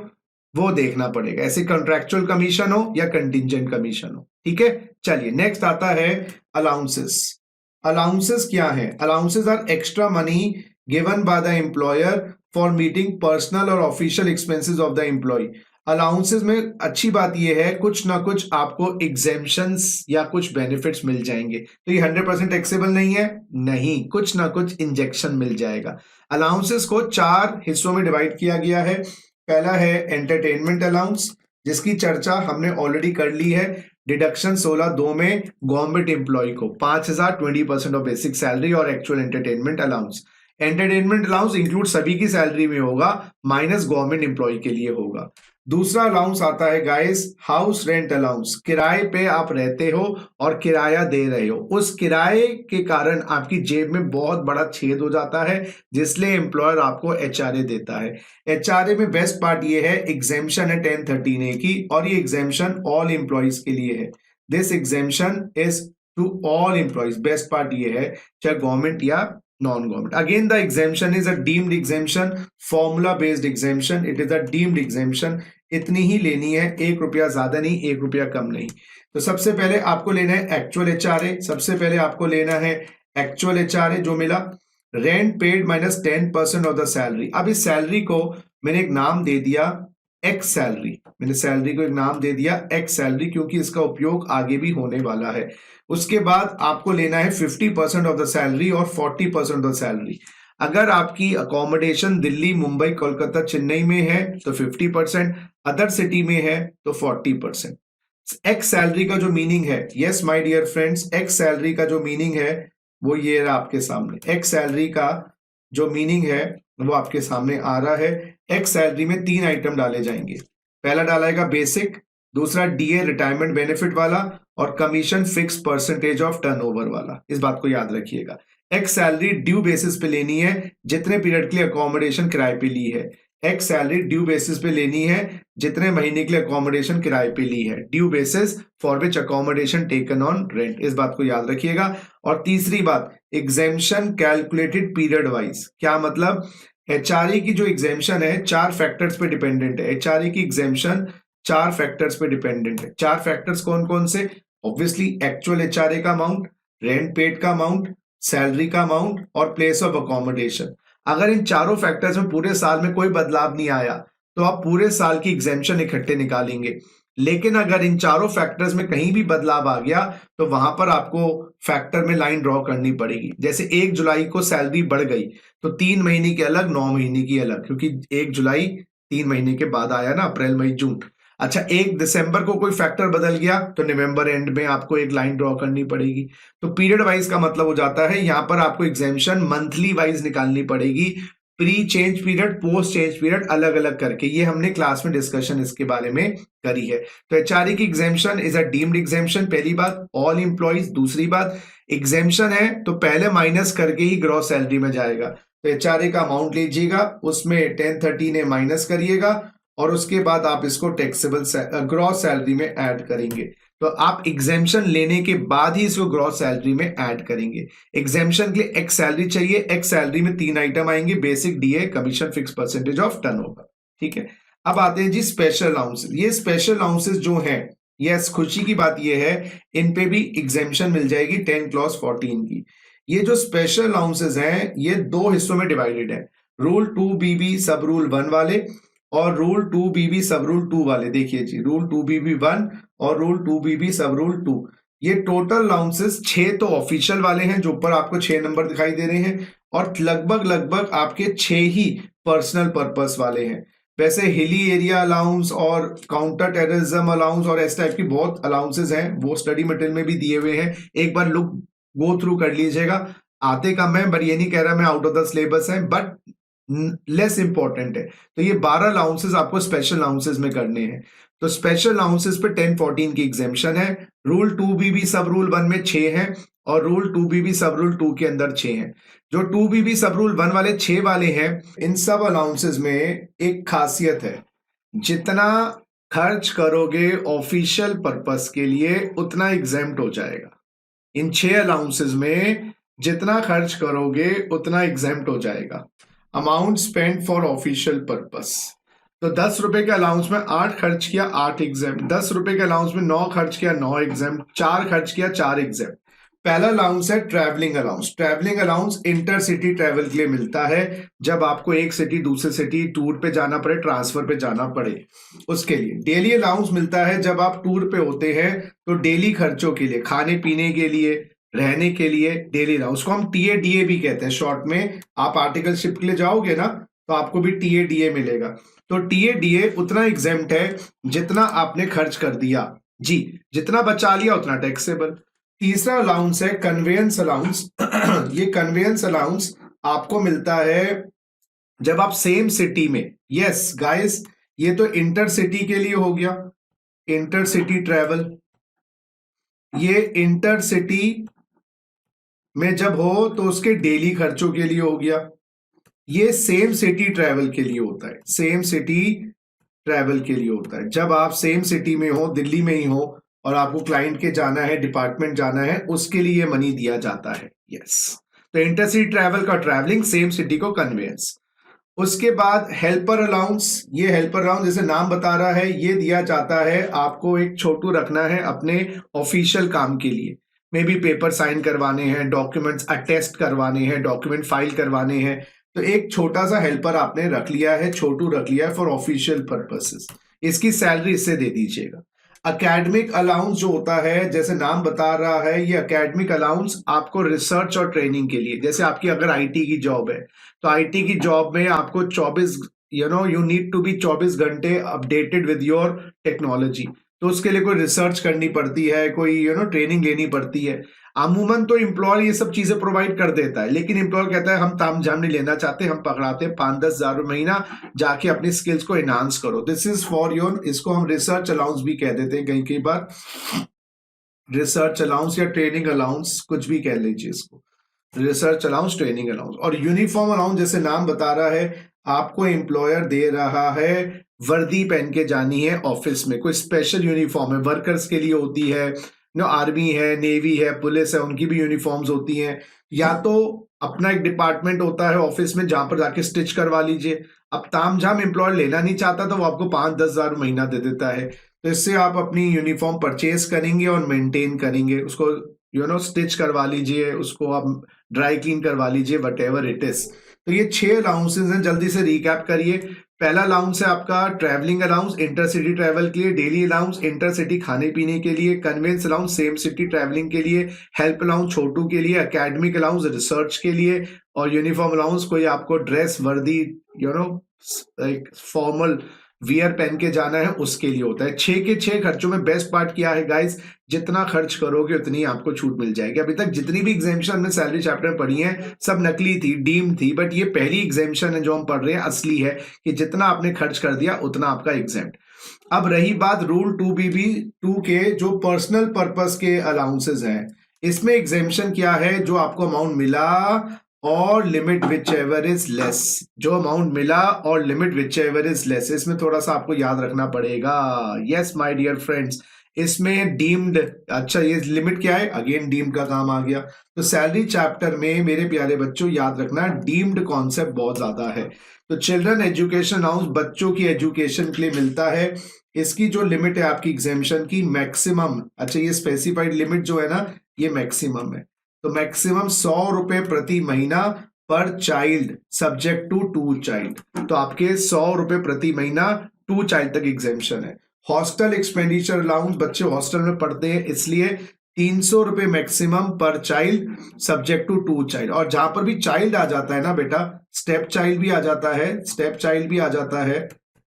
वो देखना पड़ेगा। ऐसे कॉन्ट्रैक्चुअल कमीशन हो या कंटिंजेंट कमीशन हो, ठीक है। चलिए नेक्स्ट आता है अलाउंसेस। अलाउंसेस क्या है? Allowances are extra money given by the employer for meeting personal और official expenses of the employee. Allowances में अच्छी बात यह है कुछ ना कुछ आपको एग्जेम्पशंस या कुछ बेनिफिट्स मिल जाएंगे। तो ये 100% टैक्सेबल नहीं है, नहीं, कुछ ना कुछ इंजेक्शन मिल जाएगा। अलाउंसेस को 4 हिस्सों में डिवाइड किया गया है। पहला है एंटरटेनमेंट अलाउंस, जिसकी चर्चा हमने ऑलरेडी कर ली है। डिडक्शन 16(2) में गवर्नमेंट एम्प्लॉय को 5000 20% ऑफ बेसिक सैलरी और actual entertainment allowance. Entertainment allowance include सभी की सैलरी में होगा, माइनस गवर्नमेंट एम्प्लॉय के लिए होगा। दूसरा अलाउंस आता है गाइस हाउस रेंट अलाउंस, किराए पे आप रहते हो और किराया दे रहे हो, उस किराए के कारण आपकी जेब में बहुत बड़ा छेद हो जाता है, जिसलिए एम्प्लॉयर आपको एचआरए देता है। एचआरए में बेस्ट पार्ट ये है, एग्जेम्पशन है 1013A की, और ये एग्जेम्पशन ऑल एम्प्लॉयज के लिए है। This exemption is to all employees. Best part ये है, चाहे गवर्नमेंट या non government. Again the exemption is a deemed exemption, formula based exemption, it is a deemed exemption. इतनी ही लेनी है, 1 रुपया ज्यादा नहीं, 1 रुपया कम नहीं। तो सबसे पहले आपको लेना है एक्चुअल एचआरए, सबसे पहले आपको लेना है एक्चुअल एचआरए जो मिला, rent paid minus 10% of the salary. अब इस सैलरी को मैंने एक नाम दे दिया एक्स सैलरी, मैंने सैलरी को एक नाम दे दिया एक्स सैलरी, क्योंकि इसका उपयोग आगे भी होने वाला है। उसके बाद आपको लेना है 50% ऑफ द सैलरी और 40% ऑफ द सैलरी। अगर आपकी अकोमोडेशन दिल्ली, मुंबई, कोलकाता, चेन्नई में है तो 50%, अदर सिटी में है तो 40%। एक्स सैलरी का जो मीनिंग है, yes my dear friends, X salary का जो मीनिंग है वो ये रहा आपके सामने। एक्स सैलरी का जो मीनिंग है वो आपके सामने आ रहा है। एक्स सैलरी में 3 आइटम डाले जाएंगे। पहला डालेगा बेसिक, दूसरा डीए रिटायरमेंट बेनिफिट वाला, और commission fix percentage of turnover वाला। इस बात को याद रखिएगा। एक्स सैलरी ड्यू बेसिस पे लेनी है, जितने पीरियड के लिए अकोमोडेशन किराए पे ली है। एक्स सैलरी ड्यू बेसिस पे लेनी है, जितने महीने के लिए अकोमोडेशन किराए पे ली है। Due basis for which accommodation taken on rent, इस बात को याद रखिएगा। और तीसरी बात, एग्जेम्पशन कैलकुलेटेड पीरियड वाइज। क्या मतलब, एचआरए की जो एग्जेम्पशन है 4 फैक्टर्स पे डिपेंडेंट है। एचआरए की एग्जेम्पशन 4 फैक्टर्स पे डिपेंडेंट है। 4 फैक्टर्स कौन कौन से? ऑब्वियसली एक्चुअल एचआरए का अमाउंट, रेंट पेड का अमाउंट, सैलरी का अमाउंट और प्लेस ऑफ अकोमोडेशन। अगर इन चारों फैक्टर्स में पूरे साल में कोई बदलाव नहीं आया तो आप पूरे साल की एग्जेम्पशन इकट्ठे निकालेंगे। लेकिन अगर इन चारों फैक्टर्स में कहीं भी बदलाव आ गया तो वहां पर आपको फैक्टर में लाइन ड्रॉ करनी पड़ेगी। जैसे 1 जुलाई को सैलरी बढ़ गई तो 3 महीने की अलग, 9 महीने की अलग, क्योंकि 1 जुलाई 3 महीने के बाद आया ना, अप्रैल मई जून। अच्छा, 1 दिसंबर को कोई फैक्टर बदल गया तो नवंबर एंड में आपको एक लाइन ड्रॉ करनी पड़ेगी। तो पीरियड वाइज का मतलब हो जाता है यहां पर आपको एग्जेम्पशन मंथली वाइज निकालनी पड़ेगी, pre change period, post change period अलग अलग करके। ये हमने क्लास में डिस्कशन इसके बारे में करी है। तो एचआरए की exemption is a deemed exemption, पहली बात। ऑल एम्प्लॉइज, दूसरी बात, एग्जेम्पशन है तो पहले माइनस करके ही ग्रॉस सैलरी में जाएगा। तो एचआरए का अमाउंट लीजिएगा, उसमें 1013 माइनस करिएगा और उसके बाद आप इसको टैक्सेबल ग्रॉस सैलरी में ऐड करेंगे। तो आप एग्जेम्पशन लेने के बाद ही इसको ग्रॉस सैलरी में ऐड करेंगे। एग्जेम्पशन के लिए एक्स सैलरी चाहिए। एक्स सैलरी में 3 आइटम आएंगे, basic, DA, commission, fix percentage of turnover. ठीक है, अब आते हैं जी स्पेशल अलाउंसेस। ये स्पेशल अलाउंसेस जो हैं, यस, खुशी की बात ये है इन पे भी एग्जेम्पशन मिल जाएगी 10 क्लॉज 14 की। ये जो स्पेशल अलाउंसेस हैं ये 2 हिस्सों में डिवाइडेड है, रूल 2BB सब रूल 1 वाले और रूल 2BB सब रूल 2 वाले। देखिए जी, रूल 2BB 1 और रूल 2BB सब रूल 2। ये टोटल अलाउंसेस 6 तो ऑफिशियल वाले हैं जो ऊपर आपको 6 नंबर दिखाई दे रहे हैं, और लगभग आपके 6 ही पर्सनल पर्पस वाले हैं। वैसे हिली एरिया अलाउंस और काउंटर टेररिज्म अलाउंस और इस टाइप की बहुत अलाउंसेस हैं, वो स्टडी मटेरियल में भी दिए हुए हैं, एक बार लुक गो थ्रू कर लीजिएगा। आते कम है, पर ये नहीं कह रहा मैं आउट ऑफ द सिलेबस है, बट लेस इंपॉर्टेंट है। तो ये 12 अलाउंसेस आपको स्पेशल अलाउंसेस में करने हैं। तो स्पेशल अलाउंसेस पे 1014 की एग्जेम्पशन है। रूल 2BB सब रूल 1 में 6 है और रूल 2BB सब रूल 2 के अंदर 6 है। जो 2BB सब रूल 1 वाले 6 वाले हैं, इन सब अलाउंसेस में एक खासियत है, जितना खर्च करोगे ऑफिशियल पर्पस के लिए उतना एग्जेम्प्ट हो जाएगा। इन 6 अलाउंसेस में जितना खर्च करोगे उतना एग्जेम्प्ट हो जाएगा। Amount spend for official purpose, तो 10 रुपए के अलाउंस में 8 खर्च किया, 8 एग्जेम्प्ट। 10 रुपए के अलाउंस में 9 खर्च किया, 9 एग्जेम्प्ट। 4 खर्च किया, 4 एग्जेम्प्ट। पहला अलाउंस है travelling allowance. Travelling allowance inter city travel के लिए मिलता है, जब आपको एक सिटी दूसरे सिटी टूर पे जाना पड़े, ट्रांसफर पे जाना पड़े, उसके लिए। डेली अलाउंस मिलता है जब आप टूर पे होते हैं तो डेली खर्चों के लिए, खाने पीने के लिए, रहने के लिए डेली अलाउंस को हम TADA भी कहते हैं शॉर्ट में। आप आर्टिकल शिप के लिए जाओगे ना तो आपको भी TADA मिलेगा। तो TADA उतना एग्जेम्प्ट है जितना आपने खर्च कर दिया जी, जितना बचा लिया उतना टैक्सेबल। तीसरा अलाउंस है कन्वेंस अलाउंस। ये कन्वेंस अलाउंस आपको मिलता है जब आप सेम सिटी में, यस गाइस, ये तो इंटरसिटी के लिए हो गया, इंटरसिटी ट्रैवल। ये इंटरसिटी में जब हो तो उसके डेली खर्चों के लिए हो गया। ये सेम सिटी ट्रैवल के लिए होता है, सेम सिटी ट्रैवल के लिए होता है। जब आप सेम सिटी में हो, दिल्ली में ही हो, और आपको क्लाइंट के जाना है, डिपार्टमेंट जाना है, उसके लिए मनी दिया जाता है। यस, तो इंटरसिटी ट्रैवल का ट्रैवलिंग, सेम सिटी को कन्वेंस। उसके बाद हेल्पर अलाउंस, ये हेल्पर अलाउंस जैसे नाम बता रहा है, ये दिया जाता है आपको, एक छोटू रखना है अपने ऑफिशियल काम के लिए, मे बी पेपर साइन करवाने हैं, डॉक्यूमेंट्स अटेस्ट करवाने हैं, डॉक्यूमेंट फाइल करवाने हैं, तो एक छोटा सा हेल्पर आपने रख लिया है, छोटू रख लिया है फॉर ऑफिशियल पर्पसेस। इसकी सैलरी इससे दे दीजिएगा। अकेडमिक अलाउंस जो होता है, जैसे नाम बता रहा है, ये अकेडमिक अलाउंस आपको रिसर्च और ट्रेनिंग के लिए, जैसे आपकी अगर आईटी की जॉब है तो आईटी की जॉब में आपको 24 यू नीड टू बी 24 घंटे अपडेटेड विद योर टेक्नोलॉजी, तो उसके लिए कोई रिसर्च करनी पड़ती है, कोई ट्रेनिंग लेनी पड़ती है। अमूमन तो एम्प्लॉयर ये सब चीजें प्रोवाइड कर देता है, लेकिन एम्प्लॉयर कहता है हम तामझाम नहीं लेना चाहते, हम पकड़ाते हैं 5-10 हजार महीना, जाके अपनी स्किल्स को एनहांस करो। दिस इज फॉर योर, इसको हम रिसर्च अलाउंस भी कह देते हैं कई बार, रिसर्च अलाउंस या ट्रेनिंग अलाउंस, कुछ भी कह लीजिए इसको, रिसर्च अलाउंस, ट्रेनिंग अलाउंस। और यूनिफॉर्म अलाउंस जैसे नाम बता रहा है, आपको एम्प्लॉयर दे रहा है वर्दी पहन के जानी है ऑफिस में, कोई स्पेशल यूनिफॉर्म है, वर्कर्स के लिए होती है, आर्मी है, नेवी है, पुलिस है, उनकी भी यूनिफॉर्म्स होती हैं। या तो अपना एक डिपार्टमेंट होता है ऑफिस में जहां पर जाके स्टिच करवा लीजिए। अब तामझाम एम्प्लॉयर लेना नहीं चाहता तो वो आपको 5-10 हजार महीना दे देता है, तो इससे आप अपनी यूनिफॉर्म परचेज करेंगे और मेंटेन करेंगे उसको, स्टिच करवा लीजिए, उसको आप ड्राई क्लीन करवा लीजिए, वट एवर इट इज। तो ये 6 अलाउंसेस हैं, जल्दी से रिकैप करिए। पहला अलाउंस है आपका ट्रैवलिंग अलाउंस, इंटरसिटी ट्रैवल के लिए, डेली अलाउंस इंटरसिटी खाने पीने के लिए, convince allowance same city travelling के लिए, हेल्प अलाउंस छोटू के लिए, एकेडमिक अलाउंस रिसर्च के लिए, और यूनिफॉर्म अलाउंस कोई आपको ड्रेस वर्दी एक फॉर्मल वियर पहन के जाना है उसके लिए होता है। 6 के 6 खर्चों में बेस्ट पार्ट क्या है गाइस, जितना खर्च करोगे उतनी आपको छूट मिल जाएगी। अभी तक जितनी भी एग्जामिशन में सैलरी चैप्टर में पढ़ी है सब नकली थी, डीम्ड थी, बट ये पहली एग्जामिशन है जो हम पढ़ रहे हैं, असली है, कि जितना आपने खर्च कर दिया उतना आपका एग्जाम्ड। अब रही बात रूल 2BB2 के, जो पर्सनल पर्पस के अलाउंसेस हैं, इसमें एग्जामिशन क्या है, जो आपको अमाउंट मिला और limit which ever is less, जो अमाउंट मिला और limit which ever is less, इसमें थोड़ा सा आपको याद रखना पड़ेगा। यस माय डियर फ्रेंड्स, इसमें डीम्ड, अच्छा ये लिमिट क्या है, अगेन डीम्ड का काम आ गया। तो सैलरी चैप्टर में मेरे प्यारे बच्चों याद रखना, डीम्ड कॉन्सेप्ट बहुत ज्यादा है। तो चिल्ड्रन एजुकेशन अलाउंस बच्चों की एजुकेशन के लिए मिलता है, इसकी जो लिमिट है आपकी एग्जामिशन की मैक्सिमम, अच्छा ये स्पेसिफाइड लिमिट जो है ना ये मैक्सिमम है, तो मैक्सिमम 100 रुपए प्रति महीना पर चाइल्ड, सब्जेक्ट टू 2 चाइल्ड, तो आपके 100 रुपए प्रति महीना 2 चाइल्ड तक एग्जामिशन है। हॉस्टल एक्सपेंडिचर अलाउंस, बच्चे हॉस्टल में पढ़ते हैं इसलिए 300 रुपए मैक्सिमम पर चाइल्ड, सब्जेक्ट टू 2 चाइल्ड। और जहां पर भी चाइल्ड आ जाता है ना बेटा, स्टेप चाइल्ड भी आ जाता है, स्टेप चाइल्ड भी आ जाता है,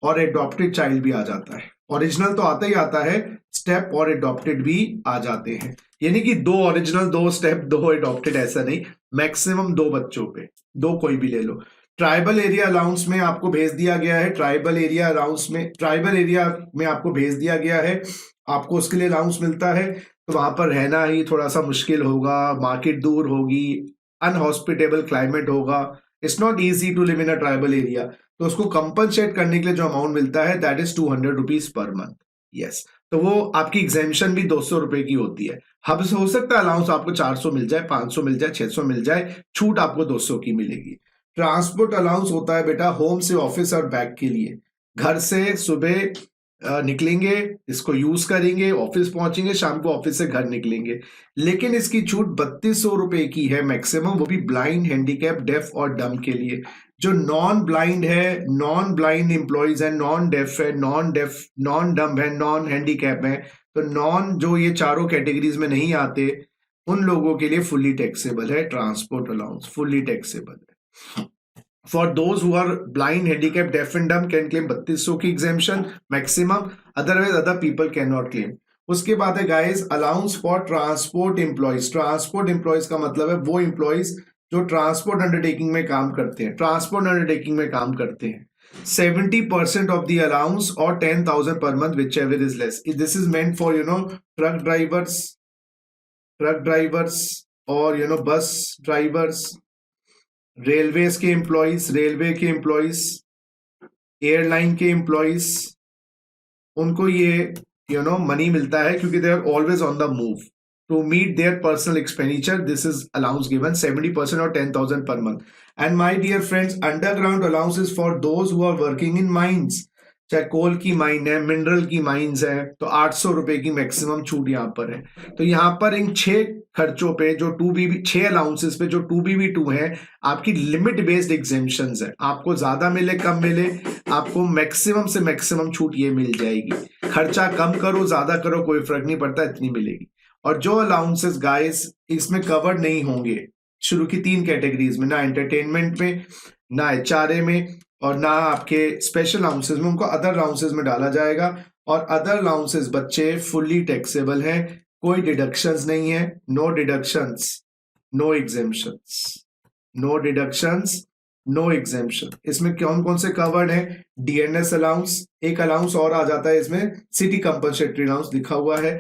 और एडॉप्टेड चाइल्ड भी आ जाता है। ओरिजिनल तो आता ही आता है, स्टेप और एडॉप्टेड भी आ जाते हैं, यानी कि 2 ओरिजिनल 2 स्टेप 2 एडॉप्टेड, ऐसा नहीं, मैक्सिमम 2 बच्चों पे, 2 कोई भी ले लो। ट्राइबल एरिया अलाउंस में आपको भेज दिया गया है, ट्राइबल एरिया अलाउंस में, ट्राइबल एरिया में आपको भेज दिया गया है, आपको उसके लिए अलाउंस मिलता है, तो वहां पर रहना ही थोड़ा सा मुश्किल होगा, मार्केट दूर होगी, अनहॉस्पिटेबल क्लाइमेट होगा, it's not easy to live in a tribal area, तो उसको कंपनसेट करने के लिए जो अमाउंट मिलता है that is 200 rupees per month. Yes, तो वो आपकी एग्जामिशन भी 200 रुपए की होती है। हब से हो सकता है अलाउंस आपको 400 मिल जाए, 500 मिल जाए, 600 मिल जाए, छूट आपको 200 की मिलेगी। ट्रांसपोर्ट अलाउंस होता है बेटा होम से ऑफिस और बैक के लिए, घर से सुबह निकलेंगे, इसको यूज करेंगे, ऑफिस पहुंचेंगे, शाम को ऑफिस से घर निकलेंगे, लेकिन इसकी छूट 3200 रुपए की है मैक्सिमम, वो भी ब्लाइंड, हैंडीकैप, डेफ और डम के लिए। जो नॉन ब्लाइंड है, नॉन ब्लाइंड एम्प्लॉइज है, नॉन डेफ है, नॉन डम है, नॉन हैंडीकैप है, तो नॉन जो ये चारों कैटेगरीज में नहीं आते उन लोगों के लिए फुल्ली टैक्सेबल है ट्रांसपोर्ट अलाउंस, फुल्ली टैक्सेबल है। For those who are blind, handicapped, deaf and dumb can claim 3200 की exemption maximum, otherwise other people cannot claim। उसके बाद है guys allowance for transport employees. Transport employees का मतलब है वो एम्प्लॉइज जो ट्रांसपोर्ट अंडरटेकिंग में काम करते हैं, ट्रांसपोर्ट अंडरटेकिंग में काम करते हैं। 70% of the allowance or 10,000 per month, whichever is less. This is meant for truck drivers or bus drivers, railways के एम्प्लॉइज, रेलवे के एम्प्लॉइज, एयरलाइन के एम्प्लॉइज, उनको ये मनी मिलता है क्योंकि they are always on the move to meet their personal expenditure. This is allowance given 70% और 10,000 per month. And my dear friends, underground allowance is for those who are working in mines. चाहे कोल की mine है, mineral की mines है, तो 800 रुपए की maximum छूट यहाँ पर है. तो यहाँ पर इन 6 खर्चों पे जो 2BB 6 अलाउंसेस पे जो 2BB2 है, आपकी लिमिट बेस्ड एग्जेम्पशंस है. आपको ज्यादा मिले कम मिले, आपको मैक्सिमम से मैक्सिमम छूट ये मिल जाएगी. खर्चा कम करो ज्यादा करो कोई फर्क नहीं पड़ता, इतनी मिलेगी. और जो अलाउंसेस गाइस इसमें कवर्ड नहीं होंगे शुरू की 3 कैटेगरीज में, ना एंटरटेनमेंट में, ना HRA में, और ना आपके स्पेशल अलाउंसेस में, उनको अदर अलाउंसेस में डाला जाएगा. और अदर अलाउंसेस बच्चे फुल्ली टैक्सेबल हैं, कोई डिडक्शंस नहीं है. No deductions, no exemptions, no deductions, no exemption. इसमें कौन कौन से कवर्ड है? DNS अलाउंस, एक अलाउंस और आ जाता है इसमें, सिटी कंपनसेटरी अलाउंस लिखा हुआ है.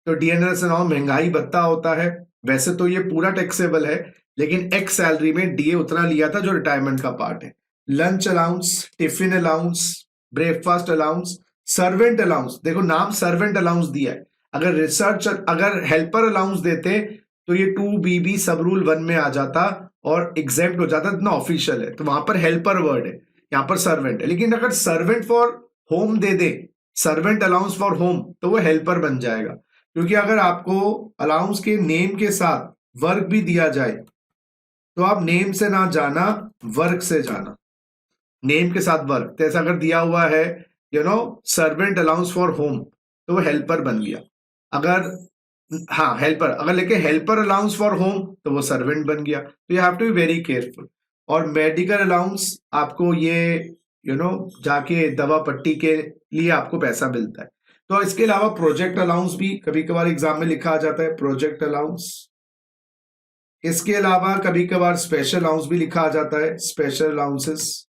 तो DNS अलाउंस महंगाई भत्ता होता है. वैसे तो ये पूरा टैक्सेबल है, लेकिन एक्स सैलरी में DA उतना लिया था जो रिटायरमेंट का पार्ट है. Lunch allowance, tiffin allowance, breakfast allowance, servant allowance. देखो नाम सर्वेंट अलाउंस दिया है. अगर हेल्पर अलाउंस देते तो ये 2BB सब रूल 1 में आ जाता और एग्जेम्प्ट हो जाता, इतना ऑफिशियल है. तो वहां पर हेल्पर वर्ड है, यहाँ पर सर्वेंट है. लेकिन अगर servant for home they they, servant allowance for home, तो वो हेल्पर बन जाएगा. क्योंकि अगर आपको अलाउंस के नेम के साथ वर्क भी दिया जाए तो आप नेम से ना जाना, वर्क से जाना. नेम के साथ वर्क, जैसा अगर दिया हुआ है सर्वेंट अलाउंस फॉर होम, तो वो हेल्पर बन गया. अगर हेल्पर अगर लेके हेल्पर अलाउंस फॉर होम, तो वो सर्वेंट बन गया. तो you have to be very careful. और मेडिकल अलाउंस आपको ये जाके दवा पट्टी के लिए आपको पैसा मिलता है. तो इसके अलावा प्रोजेक्ट अलाउंस भी कभी कभार एग्जाम में लिखा आ जाता है, प्रोजेक्ट अलाउंस. इसके अलावा कभी कभार स्पेशल अलाउंस भी लिखा आ जाता है, स्पेशल अलाउंसेस.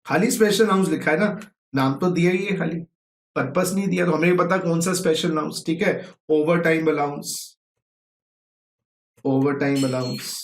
खाली स्पेशल अलाउंस लिखा है ना, नाम तो दिया ही है, खाली पर्पस नहीं दिया, तो हमें भी पता कौन सा स्पेशल अलाउंस. ठीक है, over time allowance, over time allowance.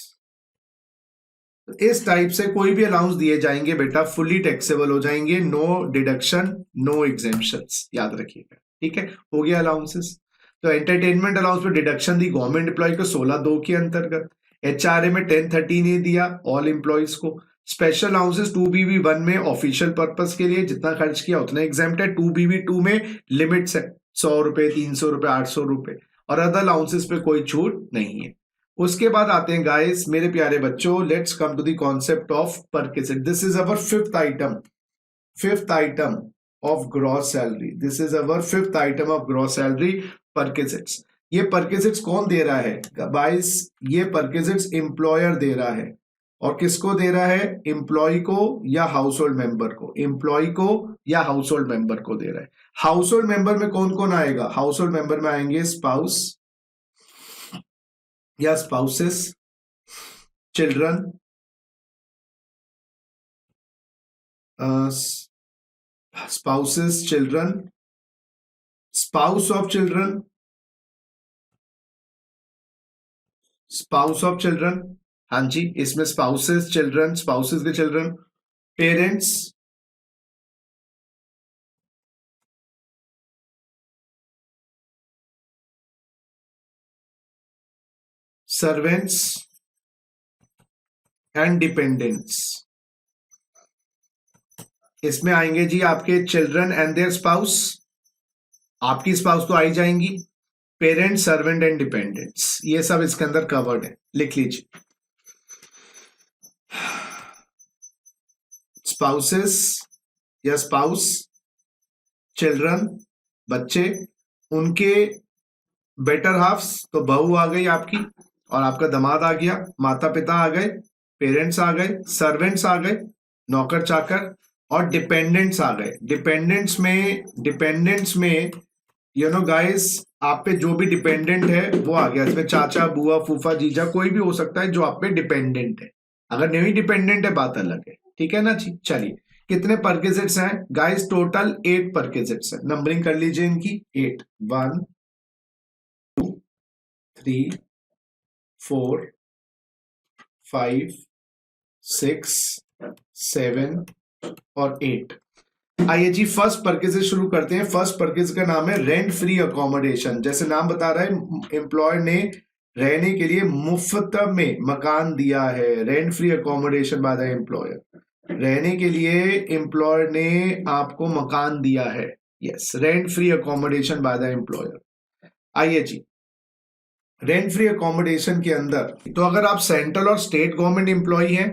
इस टाइप से कोई भी अलाउंस दिए जाएंगे बेटा, फुली टैक्सेबल हो जाएंगे. नो डिडक्शन, नो एग्जेम्पशंस, याद रखिएगा. ठीक है, हो गया अलाउंसेस. तो एंटरटेनमेंट अलाउंस पे डिडक्शन दी गवर्नमेंट एम्प्लॉय को 16(2) के अंतर्गत. HRA में 10(13) नहीं दिया ऑल एम्प्लॉयज को. स्पेशल अलाउंसेस 2BB1 में ऑफिशियल पर्पस के लिए जितना खर्च किया उतना एग्जेम्प्ट है. 2BB2 में लिमिट्स है, 100 रुपए, 300 रुपए, 800 रुपए, और अदर अलाउंसेस पे कोई छूट नहीं है. उसके बाद आते हैं गाइस मेरे प्यारे बच्चों, let's come to the concept of perquisite. This is our fifth item of gross salary. This is our fifth item of gross salary, perquisites. ये परक्विजिट्स कौन दे रहा है गाइस? ये परक्विजिट्स एम्प्लॉयर दे रहा है. और किसको दे रहा है? एम्प्लॉय को या हाउस होल्ड मेंबर को. एम्प्लॉय को या हाउस होल्ड मेंबर को दे रहा है. हाउस होल्ड मेंबर में कौन कौन आएगा? हाउस होल्ड मेंबर में आएंगे स्पाउस या spouses, children, spouses, children, spouse of children, spouse of children. हाँ जी, इसमें स्पाउसेस, चिल्ड्रन, स्पाउसेस के children, parents, servants and dependents. इसमें आएंगे जी आपके चिल्ड्रन एंड देयर स्पाउस, आपकी स्पाउस तो आई जाएंगी, पेरेंट्स, सर्वेंट एंड डिपेंडेंट्स, ये सब इसके अंदर कवर्ड है. लिख लीजिए, स्पाउसेस या स्पाउस, चिल्ड्रन बच्चे, उनके बेटर हाफ्स, तो बहू आ गई आपकी और आपका दामाद आ गया, माता पिता आ गए, पेरेंट्स आ गए, सर्वेंट्स आ गए, नौकर चाकर, और डिपेंडेंट्स आ गए. डिपेंडेंट्स में गाइस आप पे जो भी डिपेंडेंट है वो आ गया. इसमें चाचा, बुआ, फूफा, जीजा कोई भी हो सकता है जो आप पे डिपेंडेंट है. अगर नहीं डिपेंडेंट है बात अलग है. ठीक है ना जी. चलिए, कितने परक्विजिट्स हैं गाइस? टोटल 8 परक्विजिट्स हैं। नंबरिंग कर लीजिए इनकी। 8 1 2 3 4 5 6 7 और 8। आइए जी फर्स्ट परकेज से शुरू करते हैं। फर्स्ट परकेज का नाम है रेंट फ्री अकोमोडेशन। जैसे नाम बता रहा है, एम्प्लॉयर ने रहने के लिए मुफ्त में मकान दिया है। Rent free accommodation bye the employer, रहने के लिए एम्प्लॉयर ने आपको मकान दिया है। Yes, rent free accommodation bye the employer. आइए जी, रेंट फ्री अकोमोडेशन के अंदर तो अगर आप सेंट्रल और स्टेट गवर्नमेंट एम्प्लॉय हैं,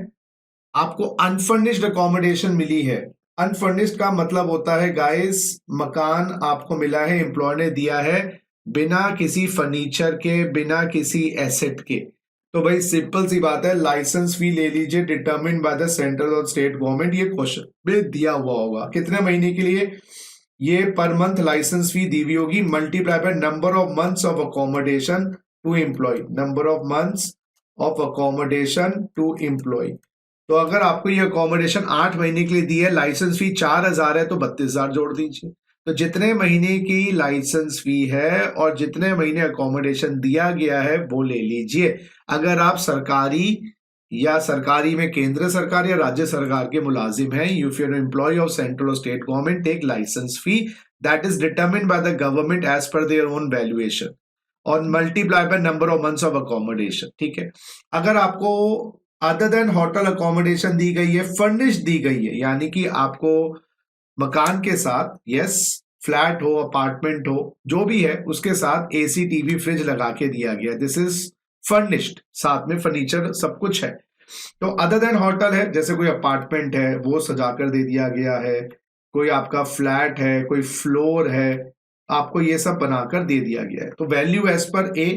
आपको अनफर्निश्ड अकोमोडेशन मिली है। अनफर्निश्ड का मतलब होता है गाइस, मकान आपको मिला है, एम्प्लॉयर ने दिया है बिना किसी फर्नीचर के, बिना किसी एसेट के। तो भाई सिंपल सी बात है, लाइसेंस फी ले लीजिए, डिटरमिन्ड बाय द सेंट्रल और स्टेट गवर्नमेंट। ये क्वेश्चन में दिया हुआ होगा कितने महीने के लिए ये पर मंथ लाइसेंस फी दी हुई होगी, multiply by number of months of accommodation to employee, number of months of accommodation to employee. तो अगर आपको ये अकोमोडेशन 8 महीने के लिए दी है, लाइसेंस फी 4000 है, तो 32,000 जोड़ दीजिए। तो जितने महीने की लाइसेंस फी है और जितने महीने अकोमोडेशन दिया गया है वो ले लीजिए। अगर आप सरकारी या सरकारी में केंद्र सरकार या राज्य सरकार के मुलाजिम हैं, if you are employee of central और state government, take license fee that is determined by the government as per their own valuation और multiply by number of months of accommodation. ठीक है। अगर आपको अदर देन होटल अकोमोडेशन दी गई है, furnish दी गई है, यानी कि आपको मकान के साथ, यस, फ्लैट हो, अपार्टमेंट हो, जो भी है, उसके साथ एसी, टीवी, फ्रिज लगा के दिया गया, दिस इज फर्निश्ड, साथ में फर्नीचर सब कुछ है। तो अदर देन होटल है, जैसे कोई अपार्टमेंट है वो सजाकर दे दिया गया है, कोई आपका फ्लैट है, कोई फ्लोर है, आपको ये सब बनाकर दे दिया गया है। तो वैल्यू एज पर ए,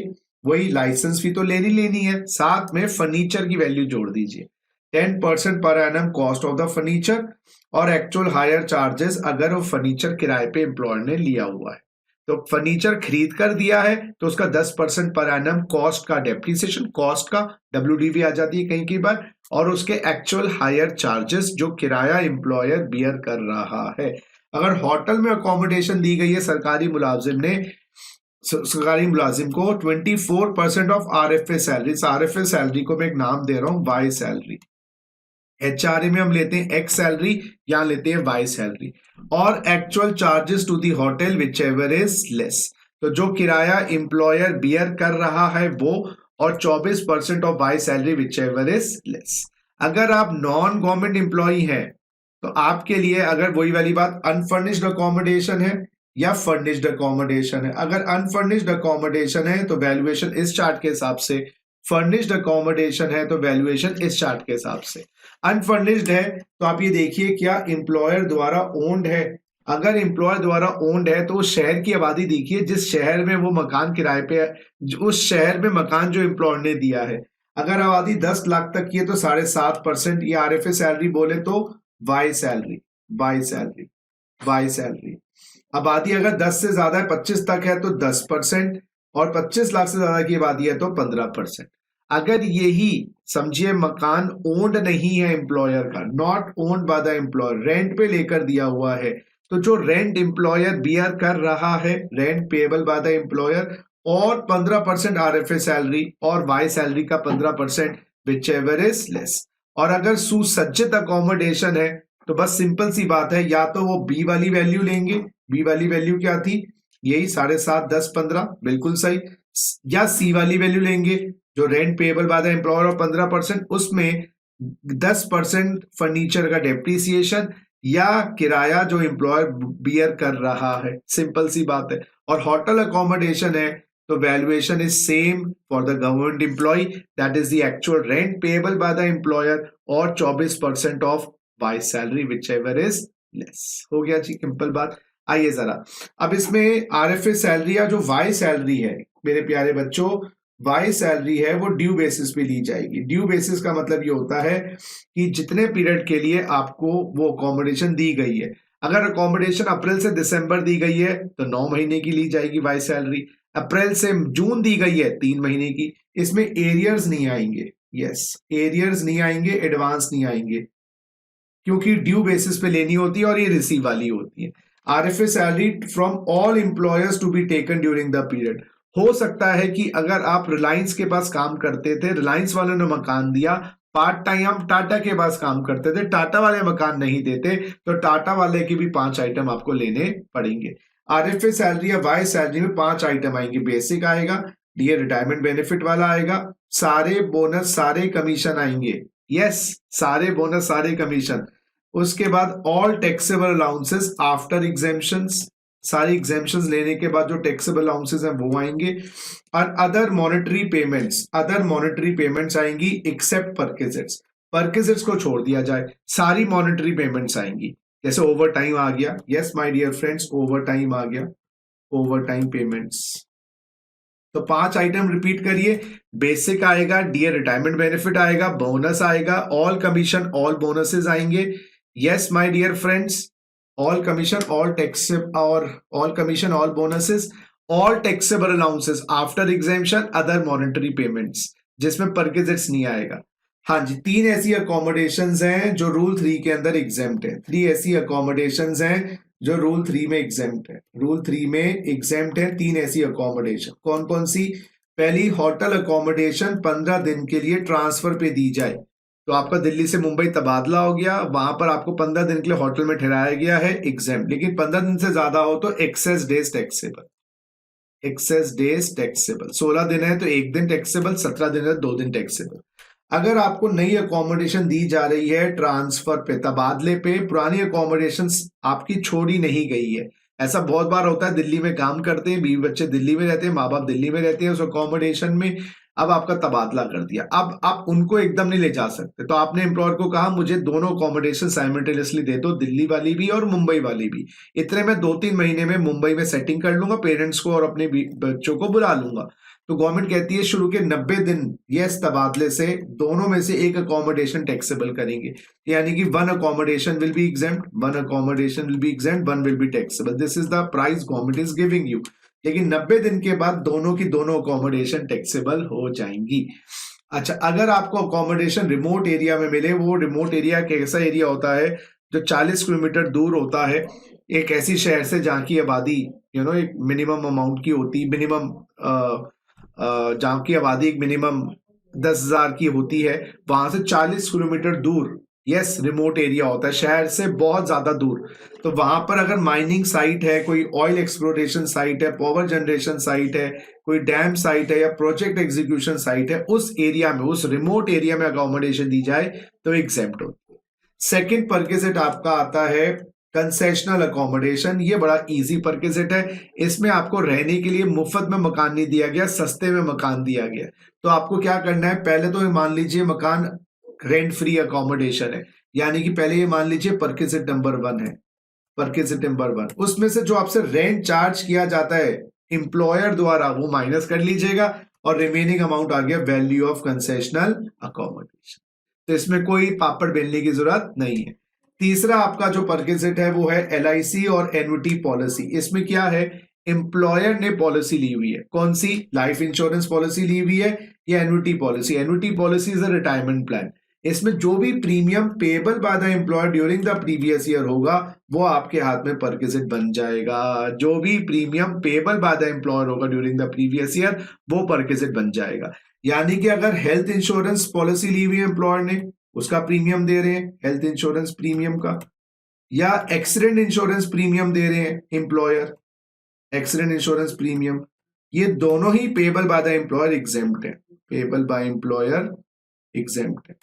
वही लाइसेंस फी तो लेनी है, साथ में फर्नीचर की वैल्यू जोड़ दीजिए। 10% per annum cost of the furniture और एक्चुअल हायर चार्जेस अगर वो फर्नीचर किराए पे एम्प्लॉयर ने लिया हुआ है। तो फर्नीचर खरीद कर दिया है तो उसका 10% पर एनम कॉस्ट का, डेप्रिसिएशन कॉस्ट का WDV आ जाती है कहीं की बार, और उसके एक्चुअल हायर चार्जेस जो किराया एम्प्लॉयर बियर कर रहा है। अगर होटल में अकोमोडेशन दी गई है सरकारी मुलाजिम को 24% of RFA salary, RFA salary को मैं एक नाम दे रहा हूं वाई सैलरी, HRA में हम लेते हैं एक्स सैलरी, यहां लेते हैं वाई सैलरी, और actual charges to the hotel whichever is less. तो जो किराया एम्प्लॉयर बियर कर रहा है वो, और 24% of Y salary whichever is less. अगर आप नॉन गवर्नमेंट एम्प्लॉय हैं तो आपके लिए अगर वही वाली बात, अनफर्निश्ड अकोमोडेशन है या फर्निश्ड अकोमोडेशन है। अगर अनफर्निश्ड अकोमोडेशन है तो वैल्यूएशन इस चार्ट के हिसाब से, फर्निश्ड अकोमोडेशन है तो वैल्यूएशन इस चार्ट के हिसाब से। अनफर्निश्ड है तो आप ये देखिए क्या एम्प्लॉयर द्वारा ओन्ड है। अगर एम्प्लॉयर द्वारा ओन्ड है तो उस शहर की आबादी देखिए जिस शहर में वो मकान किराए पे है, उस शहर में मकान जो एम्प्लॉयर ने दिया है। अगर आबादी 10 लाख तक की है तो 7.5%, ये RFA सैलरी बोले तो Y salary, Y salary, Y salary. आबादी अगर 10 से ज्यादा है, 25 तक है तो 10%, और 25 लाख से ज्यादा की आबादी है तो 15%। अगर यही समझिए मकान ओन्ड नहीं है एम्प्लॉयर का, not owned by the employer, rent पे लेकर दिया हुआ है, तो जो रेंट एम्प्लॉयर बियर कर रहा है, rent payable by the employer, और 15% RFA सैलरी और वाई सैलरी का 15% विच एवर इज लेस। और अगर सुसज्जित अकोमोडेशन है तो बस सिंपल सी बात है, या तो वो बी वाली वैल्यू लेंगे, बी वाली वैल्यू क्या थी, यही 7.5, 10, 15, बिल्कुल सही, या सी वाली वैल्यू लेंगे जो rent payable by the employer और 15%, उसमें 10% फर्नीचर का डेप्रिसिएशन या किराया जो एम्प्लॉयर बियर कर रहा है, सिंपल सी बात है। और होटल अकोमोडेशन है तो valuation is same for the government employee, that is the actual rent payable by the employer और 24% of Y salary whichever is less. हो गया जी, सिंपल बात। आइए जरा अब इसमें RFA सैलरी या जो वाई सैलरी है मेरे प्यारे बच्चों, वाई सैलरी है वो ड्यू बेसिस पे ली जाएगी। ड्यू बेसिस का मतलब ये होता है कि जितने पीरियड के लिए आपको वो अकोमोडेशन दी गई है। अगर अकोमोडेशन अप्रैल से दिसंबर दी गई है तो 9 महीने की ली जाएगी वाई सैलरी। अप्रैल से जून दी गई है 3 महीने की। इसमें एरियर्स नहीं आएंगे, यस, एरियर्स नहीं आएंगे, एडवांस नहीं आएंगे। क्योंकि ड्यू बेसिस पे लेनी होती है और ये रिसीव वाली होती है। RFA salary from all employers to be taken during the period. हो सकता है कि अगर आप रिलायंस के पास काम करते थे, रिलायंस वालों ने मकान दिया, पार्ट टाइम हम टाटा के पास काम करते थे, टाटा वाले मकान नहीं देते, तो टाटा वाले के भी 5 आइटम आपको लेने पड़ेंगे। आरएफए सैलरी या वाई सैलरी में 5 आइटम आएंगे। बेसिक आएगा, डीए रिटायरमेंट बेनिफिट वाला आएगा, सारे बोनस सारे कमीशन आएंगे, यस सारे बोनस सारे कमीशन। उसके बाद all taxable allowances after exemptions, सारी एग्जेम्पशंस लेने के बाद जो टैक्सेबल अलाउंसेस हैं वो आएंगे। और अदर मॉनेटरी पेमेंट्स आएंगी एक्सेप्ट परकेजेट्स, परकेजेट्स को छोड़ दिया जाए, सारी मॉनेटरी पेमेंट्स आएंगी। जैसे ओवर टाइम आ गया, yes my dear friends overtime आ गया, ओवर टाइम पेमेंट्स। तो 5 आइटम रिपीट करिए, बेसिक आएगा, डीए रिटायरमेंट बेनिफिट आएगा, बोनस आएगा, ऑल कमीशन ऑल बोनसेस आएंगे, yes my dear friends all commission all tax और all commission all bonuses, all taxable allowances after exemption, other monetary payments जिसमें perquisites नहीं आएगा। हाँ जी, 3 ऐसी अकोमोडेशंस हैं जो रूल 3 के अंदर एग्जेम्प्ट है। 3 ऐसी अकोमोडेशंस हैं जो रूल 3 में एग्जेम्प्ट है। रूल 3 में एग्जेम्प्ट है 3 ऐसी अकोमोडेशन। कौन कौन सी? पहली, होटल अकोमोडेशन 15 दिन के लिए ट्रांसफर पे दी जाए। तो आपका दिल्ली से मुंबई तबादला हो गया, वहां पर आपको 15 दिन के लिए होटल में ठहराया गया है, एग्जेम्प्ट। लेकिन 15 दिन से ज्यादा हो तो excess days taxable, excess days taxable. 16 दिन है तो 1 दिन टैक्सेबल, 17 दिन है 2 दिन टैक्सेबल। अगर आपको नई अकोमोडेशन दी जा रही है ट्रांसफर पे, तबादले पे, पुरानी अकोमोडेशन आपकी छोड़ी नहीं गई है, ऐसा बहुत बार होता है, दिल्ली में काम करते हैं, बीवी बच्चे दिल्ली में रहते हैं, माँ बाप दिल्ली में रहते हैं उस अकोमोडेशन में, अब आपका तबादला कर दिया, अब आप उनको एकदम नहीं ले जा सकते, तो आपने एम्प्लॉयर को कहा मुझे दोनों अकोमोडेशन साइमल्टेनियसली दे दो, दिल्ली वाली भी और मुंबई वाली भी। इतने में 2-3 महीने में मुंबई में सेटिंग कर लूंगा, पेरेंट्स को और अपने बच्चों को बुला लूंगा। तो गवर्नमेंट कहती है शुरू के 90 दिन यस तबादले से दोनों में से एक अकोमोडेशन टैक्सेबल करेंगे, यानी कि 1 accommodation will be exempt, 1 accommodation will be exempt, 1 will be taxable. This is the price government is giving you. लेकिन 90 दिन के बाद दोनों की दोनों अकोमोडेशन टैक्सेबल हो जाएंगी। अच्छा, अगर आपको अकोमोडेशन रिमोट एरिया में मिले, वो रिमोट एरिया कैसा एरिया होता है जो 40 किलोमीटर दूर होता है, एक ऐसी शहर से जहाँ की आबादी एक मिनिमम अमाउंट की होती, मिनिमम जहाँ की आबादी एक मिनिमम 10,000 की होती है, वहां से 40 किलोमीटर दूर, यस रिमोट एरिया होता है, शहर से बहुत ज्यादा दूर। तो वहां पर अगर माइनिंग साइट है, कोई ऑयल एक्सप्लोरेशन साइट है, पावर जनरेशन साइट है, कोई डैम साइट है या प्रोजेक्ट एग्जीक्यूशन साइट है, उस एरिया में, उस रिमोट एरिया में अकोमोडेशन दी जाए तो एग्जेम्प्ट होती है। सेकेंड परकेजेट आपका आता है कंसेशनल अकोमोडेशन। ये बड़ा इजी परकेजेट है, इसमें आपको रहने के लिए मुफ्त में मकान नहीं दिया गया, सस्ते में मकान दिया गया। तो आपको क्या करना है, पहले तो मान लीजिए मकान रेंट फ्री अकोमोडेशन है, यानी कि पहले ये मान लीजिए परकेजेट नंबर 1 है, परकेजेट नंबर 1, उसमें से जो आपसे रेंट चार्ज किया जाता है एम्प्लॉयर द्वारा वो माइनस कर लीजिएगा और रिमेनिंग अमाउंट आ गया वैल्यू ऑफ कंसेशनल अकोमोडेशन। तो इसमें कोई पापड़ बेलने की जरूरत नहीं है। तीसरा आपका जो परकेजेट है वो है एलआईसी और एन्युटी पॉलिसी। इसमें क्या है, एम्प्लॉयर ने पॉलिसी ली हुई है, कौन सी, लाइफ इंश्योरेंस पॉलिसी ली हुई है या annuity policy. Annuity policy is a retirement plan. इसमें जो भी premium payable by the employer during the previous year होगा वो आपके हाथ में परकेजेट बन जाएगा। जो भी premium payable by the employer होगा ड्यूरिंग द प्रीवियस ईयर वो परकेजेट बन जाएगा। यानी कि अगर हेल्थ इंश्योरेंस पॉलिसी ली हुई है एम्प्लॉयर ने, उसका प्रीमियम दे रहे हैं हेल्थ इंश्योरेंस प्रीमियम का, या एक्सीडेंट इंश्योरेंस प्रीमियम दे रहे हैं एम्प्लॉयर, एक्सीडेंट इंश्योरेंस प्रीमियम, ये दोनों ही payable by the employer exempt है, पेबल बाय एम्प्लॉयर एग्जेम्प्ट है।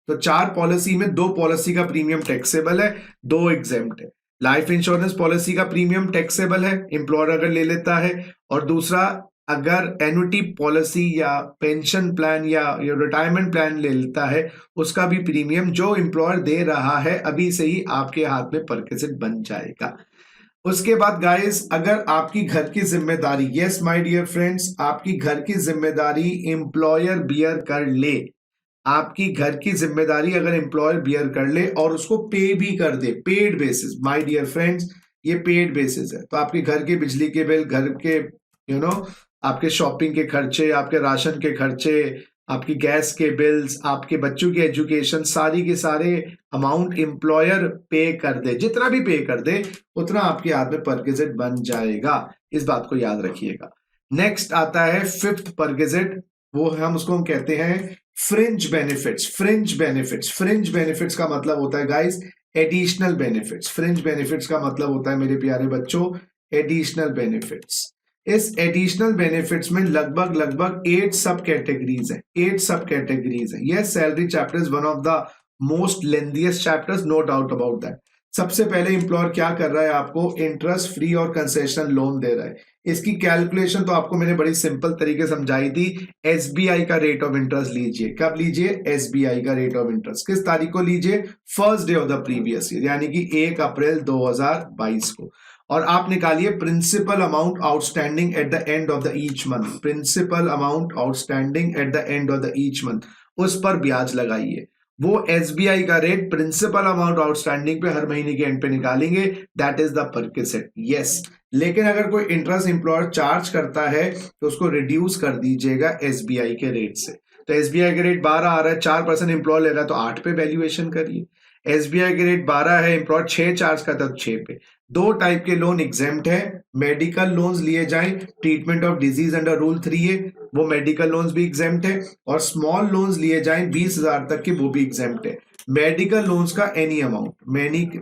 तो 4 पॉलिसी में 2 पॉलिसी का प्रीमियम टैक्सेबल है, 2 एग्जेम्प्ट है। लाइफ इंश्योरेंस पॉलिसी का प्रीमियम टैक्सेबल है एम्प्लॉयर अगर ले लेता है, और दूसरा अगर एन्युटी पॉलिसी या पेंशन प्लान या रिटायरमेंट प्लान ले लेता है उसका भी प्रीमियम जो एम्प्लॉयर दे रहा है अभी से ही आपके हाथ में परकेजेट बन जाएगा। उसके बाद गाइस, अगर आपकी घर की जिम्मेदारी, यस माय डियर फ्रेंड्स, आपकी घर की जिम्मेदारी एम्प्लॉयर बियर कर ले, आपकी घर की जिम्मेदारी अगर एम्प्लॉयर बियर कर ले और उसको पे भी कर दे, paid basis, my dear friends ये पेड बेसिस है, तो आपके घर के बिजली के बिल, घर के आपके शॉपिंग के खर्चे, आपके राशन के खर्चे, आपकी गैस के बिल्स, आपके बच्चों की एजुकेशन, सारी के सारे अमाउंट एम्प्लॉयर पे कर दे, जितना भी पे कर दे उतना आपके हाथ में परक्विजिट बन जाएगा। इस बात को याद रखिएगा। नेक्स्ट आता है फिफ्थ परक्विजिट, वो हम उसको हम कहते हैं fringe benefits. Fringe benefits, fringe benefits का मतलब होता है guys additional benefits. Fringe benefits का मतलब होता है मेरे प्यारे बच्चों एडिशनल बेनिफिट्स। इस एडिशनल बेनिफिट्स में लगभग 8 सब कैटेगरीज है, 8 सब कैटेगरीज है। Yes, salary chapter is one of the most lengthiest chapters, no doubt about that. सबसे पहले एम्प्लॉयर क्या कर रहा है, आपको इंटरेस्ट फ्री और कंसेशनल लोन दे रहा है। इसकी कैलकुलेशन तो आपको मैंने बड़ी सिंपल तरीके समझाई थी। एसबीआई का रेट ऑफ इंटरेस्ट लीजिए। कब लीजिए? एसबीआई का रेट ऑफ इंटरेस्ट किस तारीख को लीजिए? First day of the previous year, यानी कि 1 अप्रैल 2022 को। और आप निकालिए principal amount outstanding at the end of the each month. Principal amount outstanding at the end of the each month, उस पर ब्याज लगाइए। वो एसबीआई का रेट प्रिंसिपल अमाउंट आउटस्टैंडिंग पे हर महीने के एंड पे निकालेंगे, that is the perquisite. Yes, लेकिन अगर कोई इंटरेस्ट एम्प्लॉयर चार्ज करता है तो उसको रिड्यूस कर दीजिएगा एसबीआई के रेट से। तो एसबीआई के रेट 12 आ रहा है, 4% एम्प्लॉयर ले रहा है तो 8 पे वैल्यूएशन करिए। एसबीआई के रेट 12 है, एम्प्लॉयर 6 चार्ज करता है तो 6 पे। दो टाइप के लोन एग्जेम्प्ट है, मेडिकल लोन्स लिए जाएं, treatment of disease under rule 3A, वो मेडिकल लोन्स भी एग्जेम्प्ट है। और स्मॉल लोन्स लिए जाएं 20,000 तक के, वो भी एग्जेम्प्ट है। मेडिकल लोन्स का एनी अमाउंट,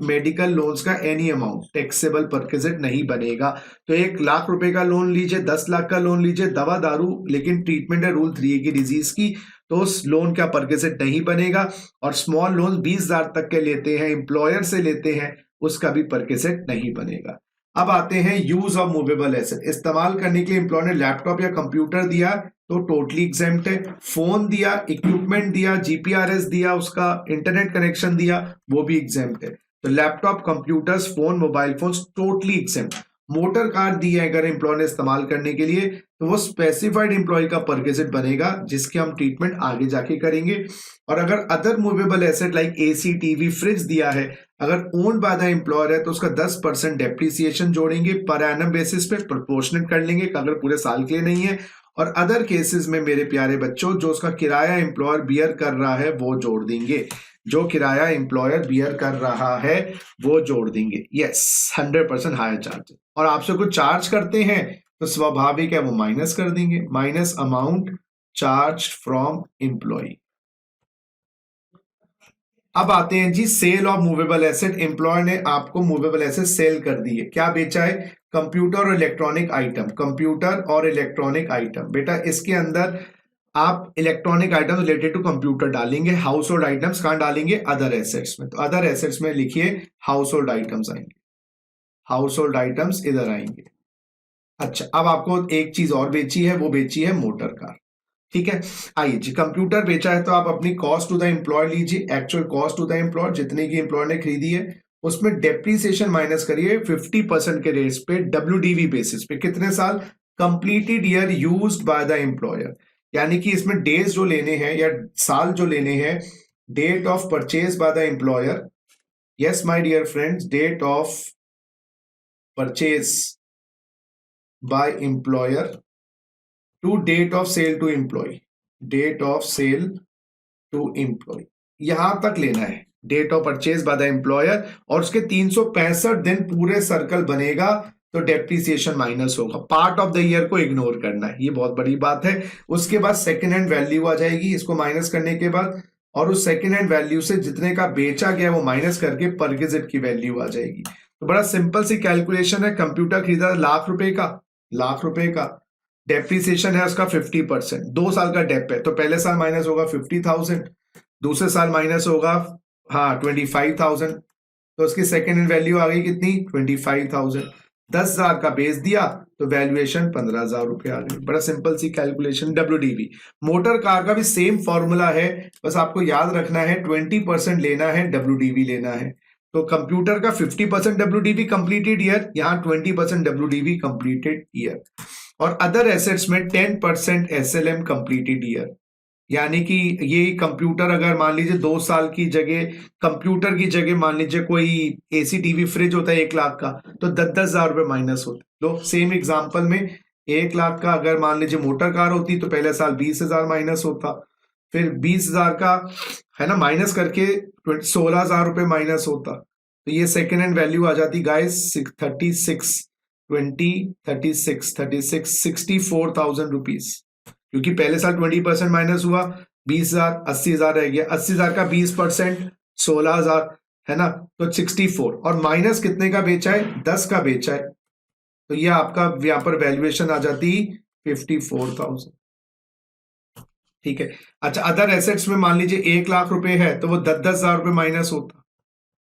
मेडिकल लोन्स का एनी अमाउंट टैक्सेबल परक्विजिट नहीं बनेगा। तो 1 लाख रुपए का लोन लीजिए, 10 लाख का लोन लीजिए, दवा दारू लेकिन ट्रीटमेंट है रूल 3A की डिजीज की, तो उस लोन का परक्विजिट नहीं बनेगा। और स्मॉल लोन 20,000 तक के लेते हैं, एम्प्लॉयर से लेते हैं, उसका भी परक्विजिट नहीं बनेगा। अब आते हैं यूज ऑफ मूवेबल एसेट। इस्तेमाल करने के लिए एम्प्लॉयर ने लैपटॉप या कंप्यूटर दिया तो टोटली एग्जेम्प्ट है। फोन दिया, इक्विपमेंट दिया, जीपीआरएस दिया, उसका इंटरनेट कनेक्शन दिया, वो भी एग्जेम्प्ट है। तो laptop, computers, phone, mobile phone totally exempt. Motor car दी है अगर एम्प्लॉय ने इस्तेमाल करने के लिए तो वो स्पेसिफाइड एम्प्लॉय का परक्विजिट बनेगा, जिसके हम ट्रीटमेंट आगे जाके करेंगे। और अगर other movable asset like AC, TV, fridge दिया है, अगर ओन्ड बाय द एम्प्लॉयर है तो उसका 10% डेप्रिसिएशन जोड़ेंगे पर एनम बेसिस पे, प्रोपोर्शनेट कर लेंगे अगर पूरे साल के लिए नहीं है। और अदर केसेस में मेरे प्यारे बच्चों जो उसका किराया एम्प्लॉयर बियर कर रहा है वो जोड़ देंगे, जो किराया एम्प्लॉयर बियर कर रहा है वो जोड़ देंगे। Yes, 100% higher charge. और आपसे कुछ चार्ज करते हैं तो स्वाभाविक है वो माइनस कर देंगे, minus amount charge from employee. अब आते हैं जी sale of movable asset. Employer ने आपको मूवेबल एसेट सेल कर दी है। क्या बेचा है? कंप्यूटर और इलेक्ट्रॉनिक आइटम। कंप्यूटर और इलेक्ट्रॉनिक आइटम, बेटा इसके अंदर आप electronic item related to computer डालेंगे। हाउस होल्ड आइटम्स कहां डालेंगे? अदर एसेट्स में। तो अदर एसेट्स में लिखिए हाउस होल्ड आइटम्स आएंगे, हाउस होल्ड आइटम्स इधर आएंगे। अच्छा, अब आपको एक चीज और बेची है, वो बेची है मोटर कार। ठीक है, आइए जी, कंप्यूटर बेचा है तो आप अपनी कॉस्ट टू द एम्प्लॉय लीजिए, actual cost to the employee जितने की एम्प्लॉय ने खरीदी है, उसमें डेप्रीसिएशन माइनस करिए 50% के रेट्स पे, डब्ल्यूडीवी बेसिस पे। कितने साल? Completed year used by the employer, यानी कि इसमें डेज जो लेने हैं या साल जो लेने हैं, date of purchase by the employer. Yes my dear friends, date of purchase by employer to date of sale to employee, date of sale to employee, यहां तक लेना है date of purchase by the employer. और उसके 365 दिन पूरे circle बनेगा तो डेप्रिसिएशन माइनस होगा। पार्ट ऑफ द ईयर को इग्नोर करना है, ये बहुत बड़ी बात है। उसके बाद सेकेंड हैंड वैल्यू आ जाएगी इसको माइनस करने के बाद, और उस सेकेंड हैंड वैल्यू से जितने का बेचा गया वो माइनस करके परक्विजिट की वैल्यू आ जाएगी। तो बड़ा सिंपल सी कैलकुलेशन है। कंप्यूटर खरीदा लाख रुपए का, लाख रुपए का, डेप्रिसिएशन है उसका 50%, 2 साल का डेप है तो पहले साल माइनस होगा 50,000, दूसरे साल माइनस होगा 25,000, तो उसकी सेकेंड हैंड वैल्यू आ गई कितनी? 25,000। 10,000 का बेच दिया तो वैल्यूएशन 15,000 रुपए आ गई। बड़ा सिंपल सी कैलकुलेशन। डब्ल्यूडीवी मोटर कार का भी सेम फॉर्मूला है, बस आपको याद रखना है 20% लेना है, डब्ल्यूडीवी लेना है। तो कंप्यूटर का 50% डब्ल्यूडीवी कंप्लीटेड ईयर, यहाँ 20% डब्ल्यूडीवी कंप्लीटेड ईयर। और अदर एसेट्स में 10% एसएलएम कंप्लीटेड ईयर, यानी कि ये कंप्यूटर अगर मान लीजिए 2 साल की जगह, कंप्यूटर की जगह मान लीजिए कोई एसी टीवी फ्रिज होता है 1 लाख का, तो 10,000 रुपए माइनस होते। तो सेम एग्जांपल में 1 लाख का अगर मान लीजिए मोटर कार होती तो पहले साल 20,000 माइनस होता, फिर 20,000 का है ना माइनस करके 16,000 रुपए माइनस होता, तो ये सेकेंड हैंड वैल्यू आ जाती गाइस 64,000 रुपीज, क्योंकि पहले साल 20% माइनस हुआ, 20,000, 80,000 रह गया, 80,000 का 20% 16,000 है ना, तो 64, और माइनस कितने का बेचा है, 10 का बेचा है, तो ये आपका यहां पर वैल्यूएशन आ जाती 54,000। ठीक है। अच्छा, अदर एसेट्स में मान लीजिए 1,00,000 रुपए है तो वो 10,000 रुपए माइनस होता,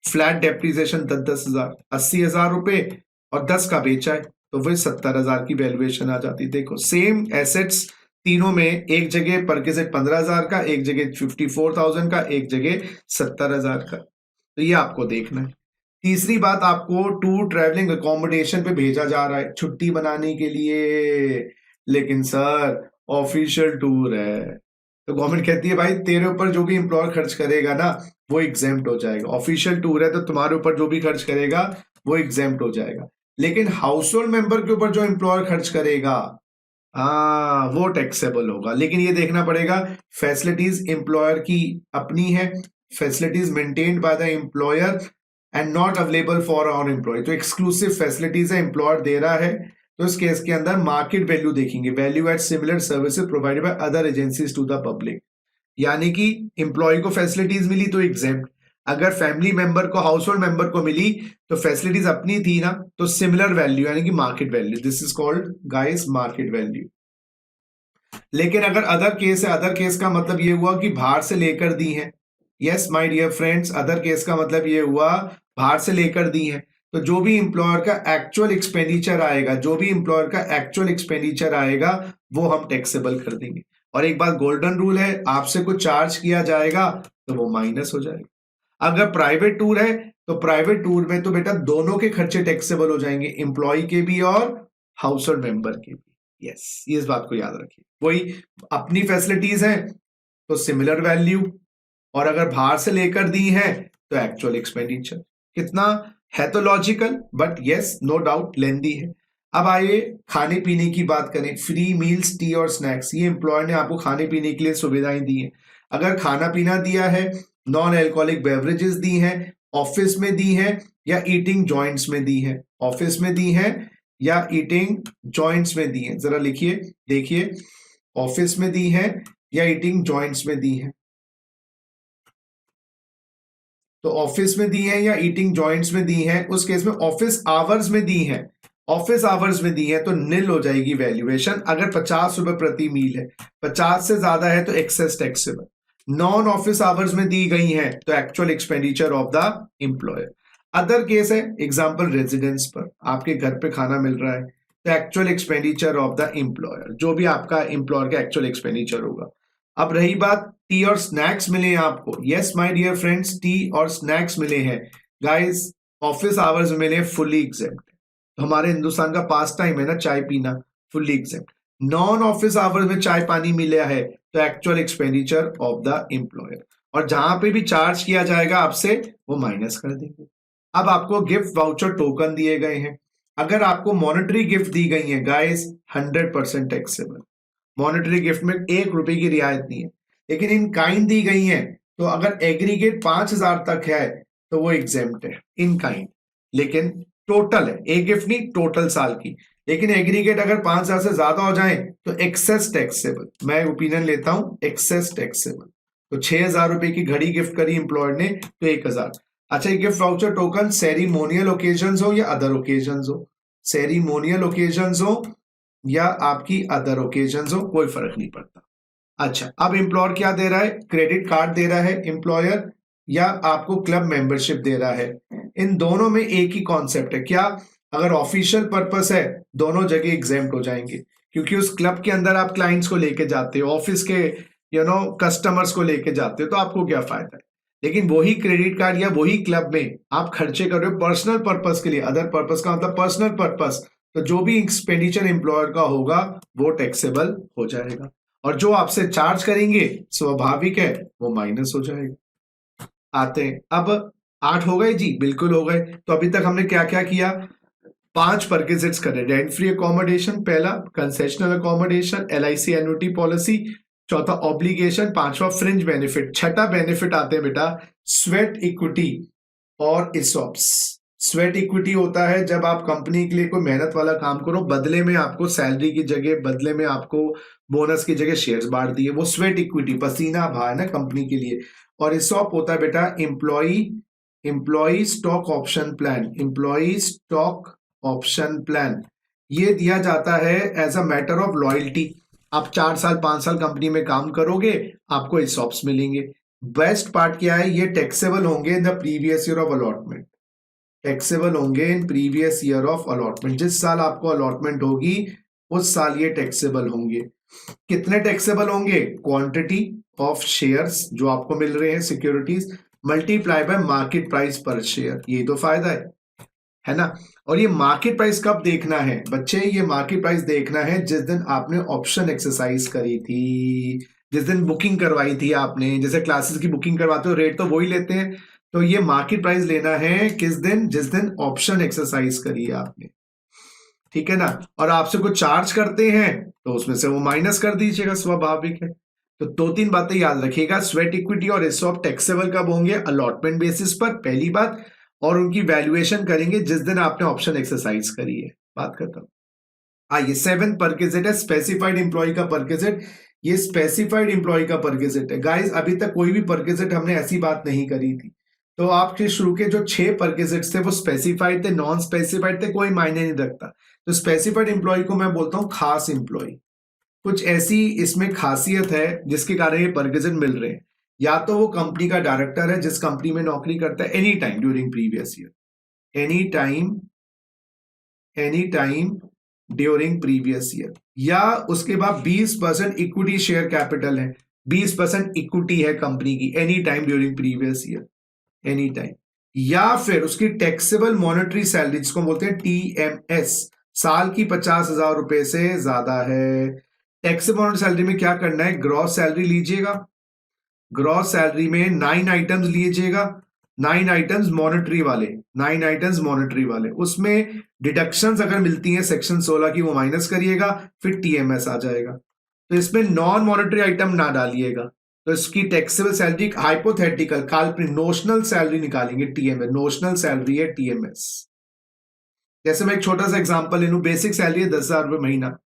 फ्लैट डेप्रिसिएशन 10,000, 80,000 रुपए और 10 का बेचा है तो वही 70,000 की वैल्यूएशन आ जाती। देखो सेम एसेट्स तीनों में, एक जगह परकेसेट 15,000 का, एक जगह 54,000 का, एक जगह 70,000 का, तो ये आपको देखना है। तीसरी बात, आपको टूर ट्रैवलिंग अकोमोडेशन पे भेजा जा रहा है छुट्टी बनाने के लिए, लेकिन सर ऑफिशियल टूर है, तो गवर्नमेंट कहती है भाई तेरे ऊपर जो भी एम्प्लॉयर खर्च करेगा ना वो एग्जेम्प्ट हो जाएगा। ऑफिशियल टूर है तो तुम्हारे ऊपर जो भी खर्च करेगा वो एग्जेम्प्ट हो जाएगा, लेकिन हाउस होल्ड मेंबर के ऊपर जो एम्प्लॉयर खर्च करेगा वो टैक्सेबल होगा। लेकिन ये देखना पड़ेगा फैसिलिटीज एम्प्लॉयर की अपनी है, facilities maintained by the employer and not available for our employ, तो एक्सक्लूसिव फैसिलिटीज है एम्प्लॉयर दे रहा है, तो इस केस के अंदर मार्केट वैल्यू देखेंगे, value at similar services provided by other agencies to the public, यानी कि एम्प्लॉय को फैसिलिटीज मिली तो एग्जेम्प्ट, अगर फैमिली मेंबर को, हाउस होल्ड मेंबर को मिली तो फैसिलिटीज अपनी थी ना, तो सिमिलर वैल्यू यानी कि market value, this is called guys market value. लेकिन अगर अदर केस है, अदर केस का मतलब ये हुआ कि बाहर से लेकर दी है, yes my dear friends, other case का मतलब ये हुआ बाहर से लेकर दी है, तो जो भी एम्प्लॉयर का एक्चुअल एक्सपेंडिचर आएगा, जो भी एम्प्लॉयर का एक्चुअल एक्सपेंडिचर आएगा वो हम टैक्सेबल कर देंगे। और एक बात गोल्डन रूल है, आपसे कुछ चार्ज किया जाएगा तो वो माइनस हो जाएगा। अगर प्राइवेट टूर है तो प्राइवेट टूर में तो बेटा दोनों के खर्चे टैक्सेबल हो जाएंगे, एम्प्लॉय के भी और हाउस होल्ड मेंबर के भी। यस, ये इस बात को याद रखिए, वही अपनी फैसिलिटीज है तो सिमिलर वैल्यू, और अगर बाहर से लेकर दी है तो एक्चुअल एक्सपेंडिचर। कितना है तो logical, but yes no doubt लेंदी है। अब आइए खाने पीने की बात करें, फ्री मील्स, टी और स्नैक्स, ये एम्प्लॉयर ने आपको खाने पीने के लिए सुविधाएं दी है। अगर खाना पीना दिया है, नॉन एल्कोहलिक बेवरेजेस दी हैं, ऑफिस में दी है या ईटिंग जॉइंट्स में दी है, ऑफिस में दी है या ईटिंग जॉइंट्स में दी है, जरा लिखिए देखिए, ऑफिस में दी है या ईटिंग जॉइंट्स में दी है, तो ऑफिस में दी है या ईटिंग जॉइंट्स में दी है, उस केस में ऑफिस आवर्स में दी है, ऑफिस आवर्स में दी है तो निल हो जाएगी वैल्यूएशन। अगर 50 रुपए प्रति मील है, 50 से ज्यादा है तो excess taxable, non office hours में दी गई है तो actual expenditure of the employer. Other case है, एग्जांपल रेजिडेंस पर, आपके घर पे खाना मिल रहा है तो actual expenditure of the employer, जो भी आपका एम्प्लॉयर का एक्चुअल एक्सपेंडिचर होगा। अब रही बात टी और स्नैक्स मिले हैं आपको, yes my dear friends, tea और स्नैक्स मिले हैं गाइस, ऑफिस आवर्स में मिले फुल्ली एग्जेम्प्ट, तो हमारे हिंदुस्तान का पास टाइम है ना चाय पीना, fully exempt. Non office hours में चाय पानी मिला है तो actual expenditure of the employer, और जहां पे भी चार्ज किया जाएगा आपसे वो माइनस कर देंगे। अब आपको गिफ्ट वाउचर टोकन दिए गए हैं, अगर आपको मॉनेटरी गिफ्ट दी गई है गाइस 100% टैक्सेबल, मॉनेटरी गिफ्ट में 1 रुपए की रियायत नहीं है, लेकिन इन काइंड दी गई है तो अगर एग्रीगेट 5,000 तक है तो वो एग्जेम्प्ट है इन काइंड, लेकिन टोटल है, एक गिफ्ट नहीं टोटल साल की, लेकिन एग्रीगेट अगर 5,000 से ज्यादा हो जाए तो एक्सेस टैक्सेबल, मैं ओपिनियन लेता हूं एक्सेस टैक्सेबल, तो 6,000 रुपए की घड़ी गिफ्ट करी एम्प्लॉयर ने तो 1,000। अच्छा, ये gift voucher token ceremonial occasion हो या अदर ओकेजन हो, सेरिमोनियल ओकेजन हो या आपकी अदर ओकेजन हो, कोई फर्क नहीं पड़ता। अच्छा, अब एम्प्लॉयर क्या दे रहा है, क्रेडिट कार्ड दे रहा है एम्प्लॉयर या आपको क्लब मेंबरशिप दे रहा है, इन दोनों में एक ही कॉन्सेप्ट है, क्या, अगर ऑफिशियल पर्पस है दोनों जगह एग्जेम्प्ट हो जाएंगे, क्योंकि उस क्लब के अंदर आप क्लाइंट्स को लेके जाते हो, ऑफिस के कस्टमर्स को लेके जाते हो, तो आपको क्या फायदा है। लेकिन वही क्रेडिट कार्ड या वही क्लब में आप खर्चे कर रहे हो पर्सनल पर्पस के लिए, अदर पर्पस का मतलब पर्सनल पर्पस, तो जो भी एक्सपेंडिचर एम्प्लॉयर का होगा वो टैक्सेबल हो जाएगा, और जो आपसे चार्ज करेंगे स्वाभाविक है वो माइनस हो जाएगा। आते हैं अब 8 हो गए जी, बिल्कुल हो गए। तो अभी तक हमने क्या क्या किया, 5 परकेजेट्स करे, रेंट फ्री अकोमोडेशन पहला, concessional accommodation, LIC annuity policy, चौथा ऑब्लिगेशन, पांचवा फ्रिंज बेनिफिट, छठा बेनिफिट आते हैं बेटा स्वेट इक्विटी और इसॉप्स। स्वेट इक्विटी होता है जब आप कंपनी के लिए कोई मेहनत वाला काम करो, बदले में आपको सैलरी की जगह, बदले में आपको बोनस की जगह शेयर्स बांट दिए, वो स्वेट इक्विटी, पसीना बहाया ना कंपनी के लिए। और इसॉप होता है बेटा employee stock option plan, employee stock option plan. ये दिया जाता है as a matter of loyalty. आप 4 साल 5 साल कंपनी में काम करोगे, आपको इसॉप्स मिलेंगे। बेस्ट पार्ट क्या है, ये टैक्सेबल होंगे in the previous year of allotment, taxable होंगे in previous year of allotment. जिस साल आपको अलॉटमेंट होगी उस साल ये टैक्सेबल होंगे। कितने टैक्सेबल होंगे, क्वांटिटी ऑफ शेयर्स जो आपको मिल रहे हैं securities multiply by market price पर शेयर, ये तो फायदा है ना। और ये मार्केट प्राइस कब देखना है बच्चे, ये मार्केट प्राइस देखना है जिस दिन आपने ऑप्शन एक्सरसाइज करी थी, जिस दिन बुकिंग करवाई थी आपने। जैसे क्लासेस की बुकिंग करवाते हो रेट तो वही लेते हैं, तो ये मार्केट प्राइस लेना है किस दिन, जिस दिन ऑप्शन एक्सरसाइज करी है आपने, ठीक है ना। और आपसे कुछ चार्ज करते हैं तो उसमें से वो माइनस कर दीजिएगा, स्वाभाविक है। तो 2-3 बातें याद रखिएगा, स्वेट इक्विटी और इसॉप टैक्सेबल कब होंगे, अलॉटमेंट बेसिस पर, पहली बात, और उनकी वैल्यूएशन करेंगे जिस दिन आपने ऑप्शन एक्सरसाइज करी है। बात करता हूं, आइए 7 परकेजेट है, स्पेसिफाइड इंप्लॉय का परकेजेट। ये स्पेसिफाइड इंप्लॉय का परकेजेट है गाइस, अभी तक कोई भी परकेजेट हमने ऐसी बात नहीं करी थी। तो आपके शुरू के जो 6 परकेजेट्स थे वो स्पेसिफाइड थे, नॉन स्पेसिफाइड थे, कोई मायने नहीं रखता। तो स्पेसिफाइड इंप्लॉय को मैं बोलता हूं खास इंप्लॉय। कुछ ऐसी इसमें खासियत है जिसके कारण ये परकेजेट मिल रहे हैं। या तो वो कंपनी का डायरेक्टर है जिस कंपनी में नौकरी करता है any time during previous year, any time during previous year, या उसके बाद 20% इक्विटी शेयर कैपिटल है, 20% इक्विटी है कंपनी की any time during previous year, any time. या फिर उसकी टैक्सेबल मॉनेटरी सैलरी जिसको बोलते हैं टीएमएस, साल की 50,000 रुपए से ज्यादा है। टैक्सेबल मॉनेटरी सैलरी में क्या करना है, ग्रॉस सैलरी लीजिएगा, ग्रॉस सैलरी में 9 आइटम्स लीजिएगा, 9 आइटम्स मॉनेटरी वाले, 9 आइटम्स मॉनेटरी वाले, उसमें डिडक्शंस अगर मिलती हैं सेक्शन 16 की वो माइनस करिएगा, फिर टीएमएस आ जाएगा। तो इसमें नॉन मॉनेटरी आइटम ना डालिएगा, तो इसकी टैक्सेबल सैलरी हाइपोथेटिकल काल्पनिक नोशनल सैलरी निकालेंगे, टीएमएस, नोशनल सैलरी है टीएमएस। जैसे मैं एक छोटा सा एग्जांपल ले लूं, बेसिक सैलरी है 10,000 रुपए महीना,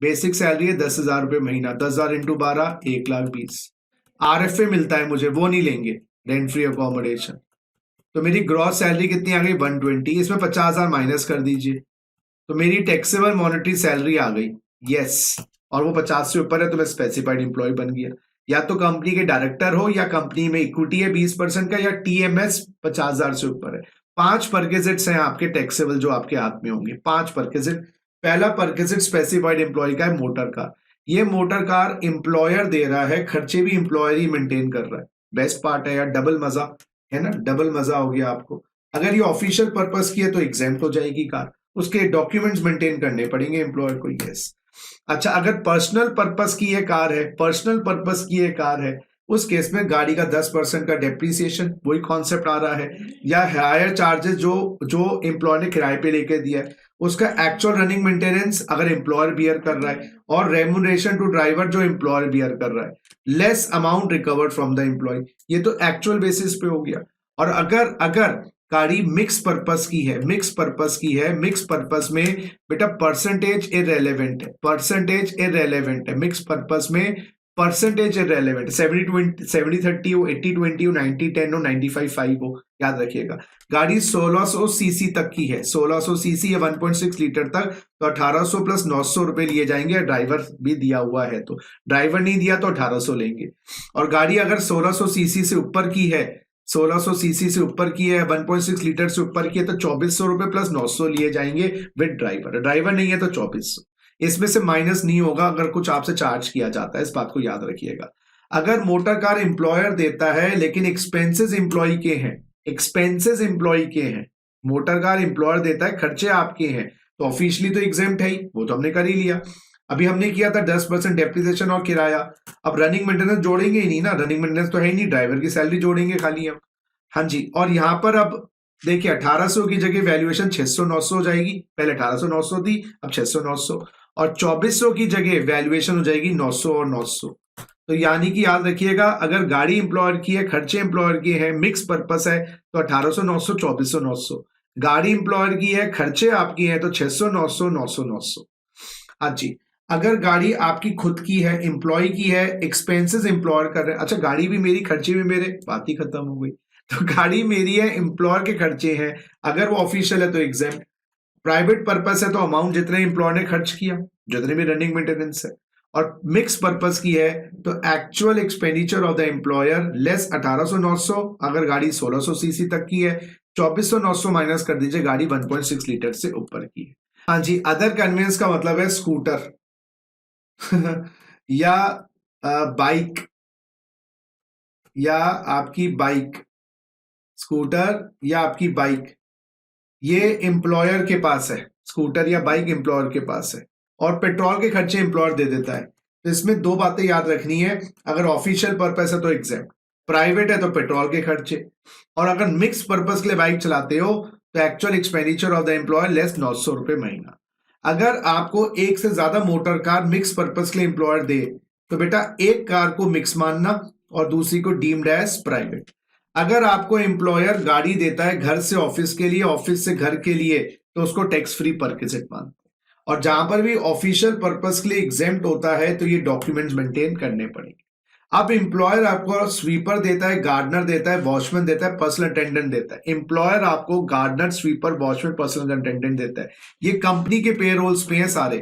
बेसिक सैलरी है 10,000 रुपए महीना, 10,000 इंटू 12 1,20,000। आरएफए मिलता है मुझे, वो नहीं लेंगे, रेंट फ्री अकोमोडेशन। तो मेरी ग्रॉस सैलरी कितनी आ गई 120, इसमें 50,000 माइनस कर दीजिए, तो मेरी टैक्सेबल मॉनेटरी सैलरी आ गई, यस। और वो 50 से ऊपर है तो मैं स्पेसिफाइड इंप्लॉय बन गया। या तो कंपनी के डायरेक्टर हो, या कंपनी में इक्विटी है 20% का, या टीएमएस 50,000 से ऊपर है। 5 परकेजेट्स हैं आपके टैक्सेबल जो आपके हाथ में होंगे, 5 परकेजेट। पहला परकेजेट स्पेसिफाइड इंप्लॉय का है मोटर कार। ये मोटर कार इंप्लॉयर दे रहा है, खर्चे भी इंप्लॉयर ही मेंटेन कर रहा है। बेस्ट पार्ट है यार, डबल मजा है ना, डबल मजा हो गया आपको। अगर ये ऑफिशियल पर्पस की है तो एग्जेम्प्ट हो जाएगी कार, उसके डॉक्यूमेंट्स मेंटेन करने पड़ेंगे एम्प्लॉयर को, यस। अच्छा, अगर पर्सनल पर्पस की ये कार है, पर्सनल पर्पस की ये कार है, उस केस में गाड़ी का 10% का डेप्रिसिएशन, वही कॉन्सेप्ट आ रहा है। या हायर चार्जेस जो एम्प्लॉयर ने किराए पे लेके दिया है, उसका एक्चुअल रनिंग मेंटेनेंस अगर एम्प्लॉयर बियर कर रहा है, और रेम्यूनरेशन टू ड्राइवर जो एम्प्लॉयर बियर कर रहा है, less amount recovered from the employee, ये तो एक्चुअल बेसिस पे हो गया। और अगर गाड़ी मिक्स पर्पस की है, मिक्स पर्पस में बेटा परसेंटेज इररेलेवेंट है, परसेंटेज इररेलेवेंट है मिक्स पर्पस में, परसेंटेज इररेलेवेंट, 70-30 हो, 80-20 हो, 90-10 हो, 95-5 हो, याद रखिएगा। गाड़ी 1600 सीसी तक की है, 1600 सीसी या 1.6 लीटर तक, तो 1800 प्लस 900 रुपए लिए जाएंगे, ड्राइवर भी दिया हुआ है तो, ड्राइवर नहीं दिया तो 1800 लेंगे। और गाड़ी अगर 1600 सीसी से ऊपर की है, 1600 सीसी से ऊपर की है, 1.6 लीटर से ऊपर की है, तो 2400 रुपए प्लस 900 लिए जाएंगे विद ड्राइवर। ड्राइवर नहीं है तो 2400, इसमें से माइनस नहीं होगा अगर कुछ आपसे चार्ज किया जाता है, इस बात को याद रखिएगा। अगर मोटर कार एम्प्लॉयर देता है लेकिन एक्सपेंसेस एम्प्लॉय के हैं, एक्सपेंसेस एम्प्लॉय के हैं, मोटर कार एम्प्लॉयर देता है, खर्चे आपके हैं, तो ऑफिशियली तो एग्जेम्प्ट है ही, वो तो हमने कर ही लिया। अभी हमने किया था 10% डेप्रिसिएशन और किराया, अब रनिंग मेंटेनेंस जोड़ेंगे ही नहीं ना, रनिंग मेंटेनेंस तो है ही नहीं, ड्राइवर की सैलरी जोड़ेंगे खाली हम। हाँ जी, और यहाँ पर अब देखिए 1800 की जगह वैल्यूएशन 600-900 हो जाएगी, पहले 1800-900 थी, अब 600-900, और 2400 की जगह वैल्यूएशन हो जाएगी 900 और 900। तो यानी कि याद रखिएगा, अगर गाड़ी एम्प्लॉयर की है, खर्चे एम्प्लॉयर के हैं, मिक्स पर्पस है तो 1800, 900, 2400, 900। गाड़ी एम्प्लॉयर की है, खर्चे आपकी है तो 600, 900, 900, 900। हाँ जी। अगर गाड़ी आपकी खुद की है, एम्प्लॉय की है, एक्सपेंसेस एम्प्लॉयर कर रहे हैं, अच्छा गाड़ी भी मेरी, खर्चे भी मेरे, बात ही खत्म हो गई। तो गाड़ी मेरी है, एम्प्लॉयर के खर्चे हैं, अगर वो ऑफिशियल है तो एग्जाम, प्राइवेट पर्पस है तो अमाउंट जितने एम्प्लॉयर ने खर्च किया, जितने भी रनिंग मेंटेनेंस है, और मिक्स पर्पस की है तो actual expenditure of the employer less 1800, 900, अगर गाड़ी 1600 सीसी तक की है, 2400, 900 माइनस कर दीजिए, गाड़ी 1.6 लीटर से ऊपर की है। हाँ जी। अदर कन्वीनियंस का मतलब है स्कूटर या बाइक, या आपकी बाइक, स्कूटर या आपकी बाइक, ये एम्प्लॉयर के पास है, स्कूटर या बाइक एम्प्लॉयर के पास है, और पेट्रोल के खर्चे एम्प्लॉयर दे देता है। तो इसमें दो बातें याद रखनी है, अगर ऑफिशियल पर्पस है तो एग्जाम, प्राइवेट है तो पेट्रोल के खर्चे, और अगर मिक्स पर्पस के लिए बाइक चलाते हो तो actual expenditure of the employer less 900 रुपए महीना। अगर आपको एक से ज्यादा मोटर कार मिक्स पर्पस के लिए एम्प्लॉयर दे तो बेटा एक कार को मिक्स मानना और दूसरी को डीम्ड एज प्राइवेट। अगर आपको एम्प्लॉयर गाड़ी देता है घर से ऑफिस के लिए, ऑफिस से घर के लिए, तो उसको टैक्स फ्री परक्विजिट मानते हैं। और जहां पर भी ऑफिशियल पर्पस के लिए एग्जेम्प्ट होता है तो ये डॉक्यूमेंट्स मेंटेन करने पड़ेंगे। अब एम्प्लॉयर आपको स्वीपर देता है, गार्डनर देता है, वॉचमैन देता है, पर्सनल अटेंडेंट देता है। एम्प्लॉयर आपको gardener, sweeper, watchman, personal attendant देता है। ये कंपनी के पे रोल्स पे हैं, सारे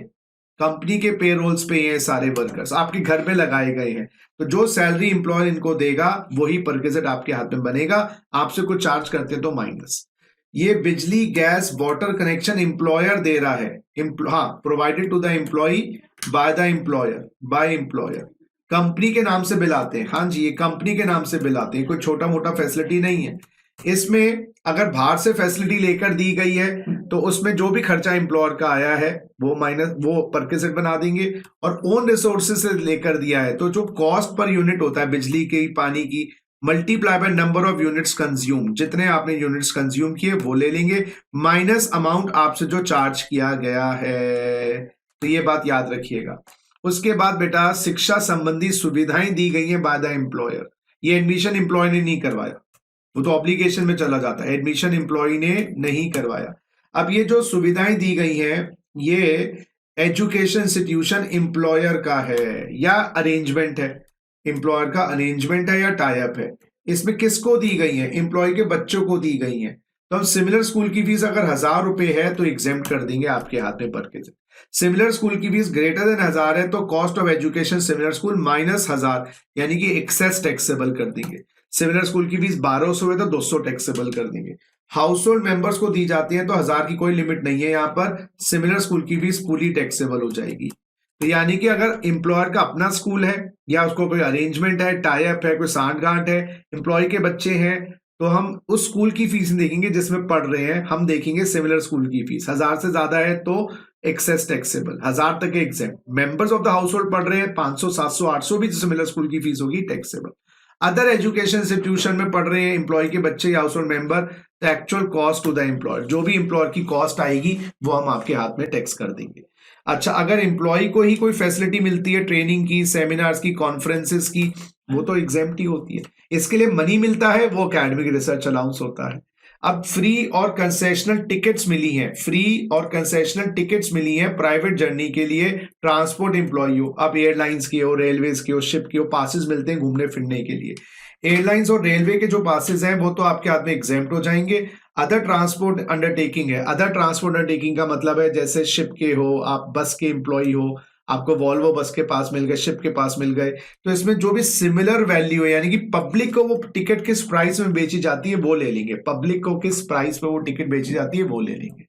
कंपनी के पे रोल्स पे हैं, सारे वर्कर्स आपके घर में लगाए गए हैं। तो जो सैलरी एम्प्लॉयर इनको देगा वही परक्विजिट आपके हाथ में बनेगा, आपसे कुछ चार्ज करते तो माइनस। ये बिजली, गैस, वाटर कनेक्शन एम्प्लॉयर दे रहा है, हाँ, provided to the employee by the employer, by employer, company के नाम से बिल आते हैं। हाँ जी, ये कंपनी के नाम से बिल आते हैं, कोई छोटा मोटा फैसिलिटी नहीं है। इसमें अगर बाहर से फैसिलिटी लेकर दी गई है तो उसमें जो भी खर्चा एम्प्लॉयर का आया है वो माइनस, वो परक्विजिट बना देंगे। और ओन रिसोर्सेज से लेकर दिया है तो जो कॉस्ट पर यूनिट होता है बिजली की, पानी की, multiply by number of units consume, जितने आपने यूनिट्स कंज्यूम किए वो ले लेंगे, माइनस अमाउंट आपसे जो चार्ज किया गया है। तो ये बात याद रखिएगा। उसके बाद बेटा शिक्षा संबंधी सुविधाएं दी गई हैं बाय द एम्प्लॉयर। ये एडमिशन एम्प्लॉय ने नहीं करवाया, वो तो ऑब्लिगेशन में चला जाता है, एडमिशन एम्प्लॉय ने नहीं करवाया। अब ये जो सुविधाएं दी गई हैं ये एजुकेशन इंस्टीट्यूशन एम्प्लॉयर का है या अरेंजमेंट है, एम्प्लॉयर का अरेंजमेंट है या टाई अप है। इसमें किसको दी गई है? एम्प्लॉय के बच्चों को दी गई है। तो हम सिमिलर स्कूल की फीस अगर 1000 रुपए है तो एग्जेम्प्ट कर देंगे आपके हाथ में परक्विजिट। सिमिलर स्कूल की फीस ग्रेटर देन 1000 है तो cost of education similar school minus 1000 यानी कि एक्सेस टैक्सेबल कर देंगे। सिमिलर स्कूल की फीस 1200 है तो 200 टैक्सेबल कर देंगे। हाउस होल्ड मेंबर्स को दी जाती है तो 1000 की कोई लिमिट नहीं है, यहाँ पर सिमिलर स्कूल की फीस पूरी टैक्सेबल हो जाएगी। तो यानी कि अगर एम्प्लॉयर का अपना स्कूल है या उसको कोई अरेंजमेंट है, टाई अप है, कोई सांठगांठ है, एम्प्लॉय के बच्चे हैं, तो हम उस स्कूल की फीस देखेंगे जिसमें पढ़ रहे हैं, हम देखेंगे सिमिलर स्कूल की फीस 1000 से ज्यादा है तो एक्सेस टैक्सेबल, 1000 तक exempt. Members of the household पढ़ रहे हैं 500, 700, 800 भी सिमिलर स्कूल की फीस होगी टैक्सेबल। अदर एजुकेशन इंस्टीट्यूशन में पढ़ रहे हैं एम्प्लॉय के बच्चे या हाउस होल्ड मेंबर, तो actual cost to the employer, जो भी एम्प्लॉयर की कॉस्ट आएगी वो हम आपके हाथ में टैक्स कर देंगे। अच्छा, अगर एम्प्लॉय को ही कोई फैसिलिटी मिलती है ट्रेनिंग की, सेमिनार्स की, कॉन्फ्रेंसेस की, वो तो एग्जेम्प्ट ही होती है। इसके लिए मनी मिलता है, वो एकेडमिक रिसर्च अलाउंस होता है। अब फ्री और कंसेशनल टिकट्स मिली हैं, फ्री और कंसेशनल टिकट्स मिली हैं प्राइवेट जर्नी के लिए, ट्रांसपोर्ट एम्प्लॉय हो, आप एयरलाइंस के हो, रेलवेज के हो, शिप के हो, पासेस मिलते हैं घूमने फिरने के लिए। एयरलाइंस और रेलवे के जो पासेस हैं वो तो आपके हाथ में एग्जेम्प्ट हो जाएंगे। अदर ट्रांसपोर्ट अंडरटेकिंग है, अदर ट्रांसपोर्ट अंडरटेकिंग का मतलब है जैसे शिप के हो, आप बस के एम्प्लॉय हो, आपको वॉल्वो बस के पास मिल गए, शिप के पास मिल गए, तो इसमें जो भी सिमिलर वैल्यू है यानी कि पब्लिक को वो टिकट किस प्राइस में बेची जाती है वो ले लेंगे, पब्लिक को किस प्राइस पे वो टिकट बेची जाती है वो ले लेंगे।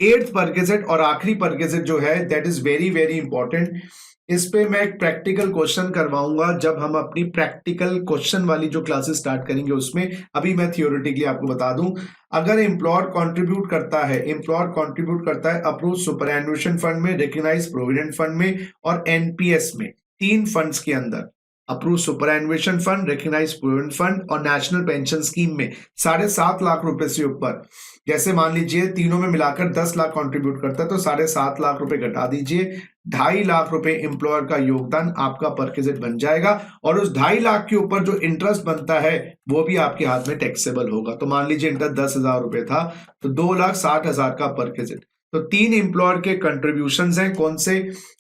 8th परक्विजिट और आखिरी परक्विजिट जो है that is very very important. इस पे मैं एक प्रैक्टिकल क्वेश्चन करवाऊंगा जब हम अपनी प्रैक्टिकल क्वेश्चन वाली जो क्लासेस स्टार्ट करेंगे उसमें। अभी मैं थियोरेटिकली आपको बता दूं, अगर एम्प्लॉयर कंट्रीब्यूट करता है, एम्प्लॉयर कंट्रीब्यूट करता है अप्रूव सुपरएन्युएशन फंड में, रिकग्नाइज प्रोविडेंट फंड में और एनपीएस में, 3 फंड्स के अंदर approve superannuation fund, recognise provident fund और नेशनल पेंशन स्कीम में 7.5 लाख रुपए से ऊपर, जैसे मान लीजिए तीनों में मिलाकर 10 लाख कंट्रीब्यूट करता है तो 7.5 लाख रुपए घटा दीजिए, 2.5 लाख रुपए एम्प्लॉयर का योगदान आपका परक्विजिट बन जाएगा और उस 2.5 लाख के ऊपर जो इंटरेस्ट बनता है वो भी आपके हाथ में टैक्सेबल होगा। तो मान लीजिए इंटरेस्ट 10,000 रुपए था तो 2,60,000 का परक्विजिट। तो 3 एम्प्लॉयर के कंट्रीब्यूशंस हैं, कौन से?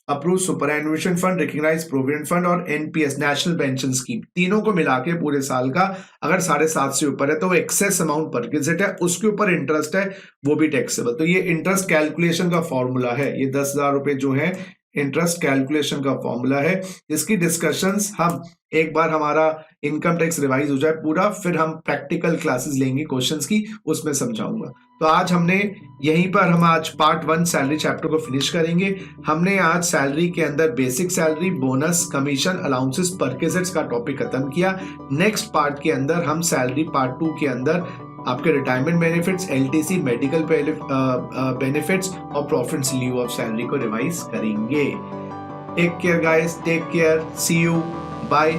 Approve superannuation fund, recognise provident fund और एनपीएस नेशनल पेंशन स्कीम, तीनों को मिला के पूरे साल का अगर 7.5 से ऊपर है तो वो एक्सेस अमाउंट परक्विजिट है, उसके ऊपर इंटरेस्ट है वो भी टैक्सेबल। तो ये इंटरेस्ट कैलकुलेशन का फॉर्मूला है, ये 10,000 रुपए जो है इंटरेस्ट कैलकुलेशन का फॉर्मूला है। इसकी डिस्कशंस हम एक बार हमारा इनकम टैक्स रिवाइज हो जाए पूरा, फिर हम प्रैक्टिकल क्लासेस लेंगे क्वेश्चंस की, उसमें समझाऊंगा। तो आज हमने यहीं पर हम आज पार्ट 1 सैलरी चैप्टर को फिनिश करेंगे। हमने आज सैलरी के अंदर basic salary, bonus, commission, allowances, perquisites का टॉपिक खत्म किया। नेक्स्ट पार्ट के अंदर हम सैलरी पार्ट 2 के अंदर आपके retirement benefits, LTC, medical benefits और प्रॉफिट्स लीव ऑफ सैलरी को रिवाइज करेंगे। Take care guys, take care, see you, bye.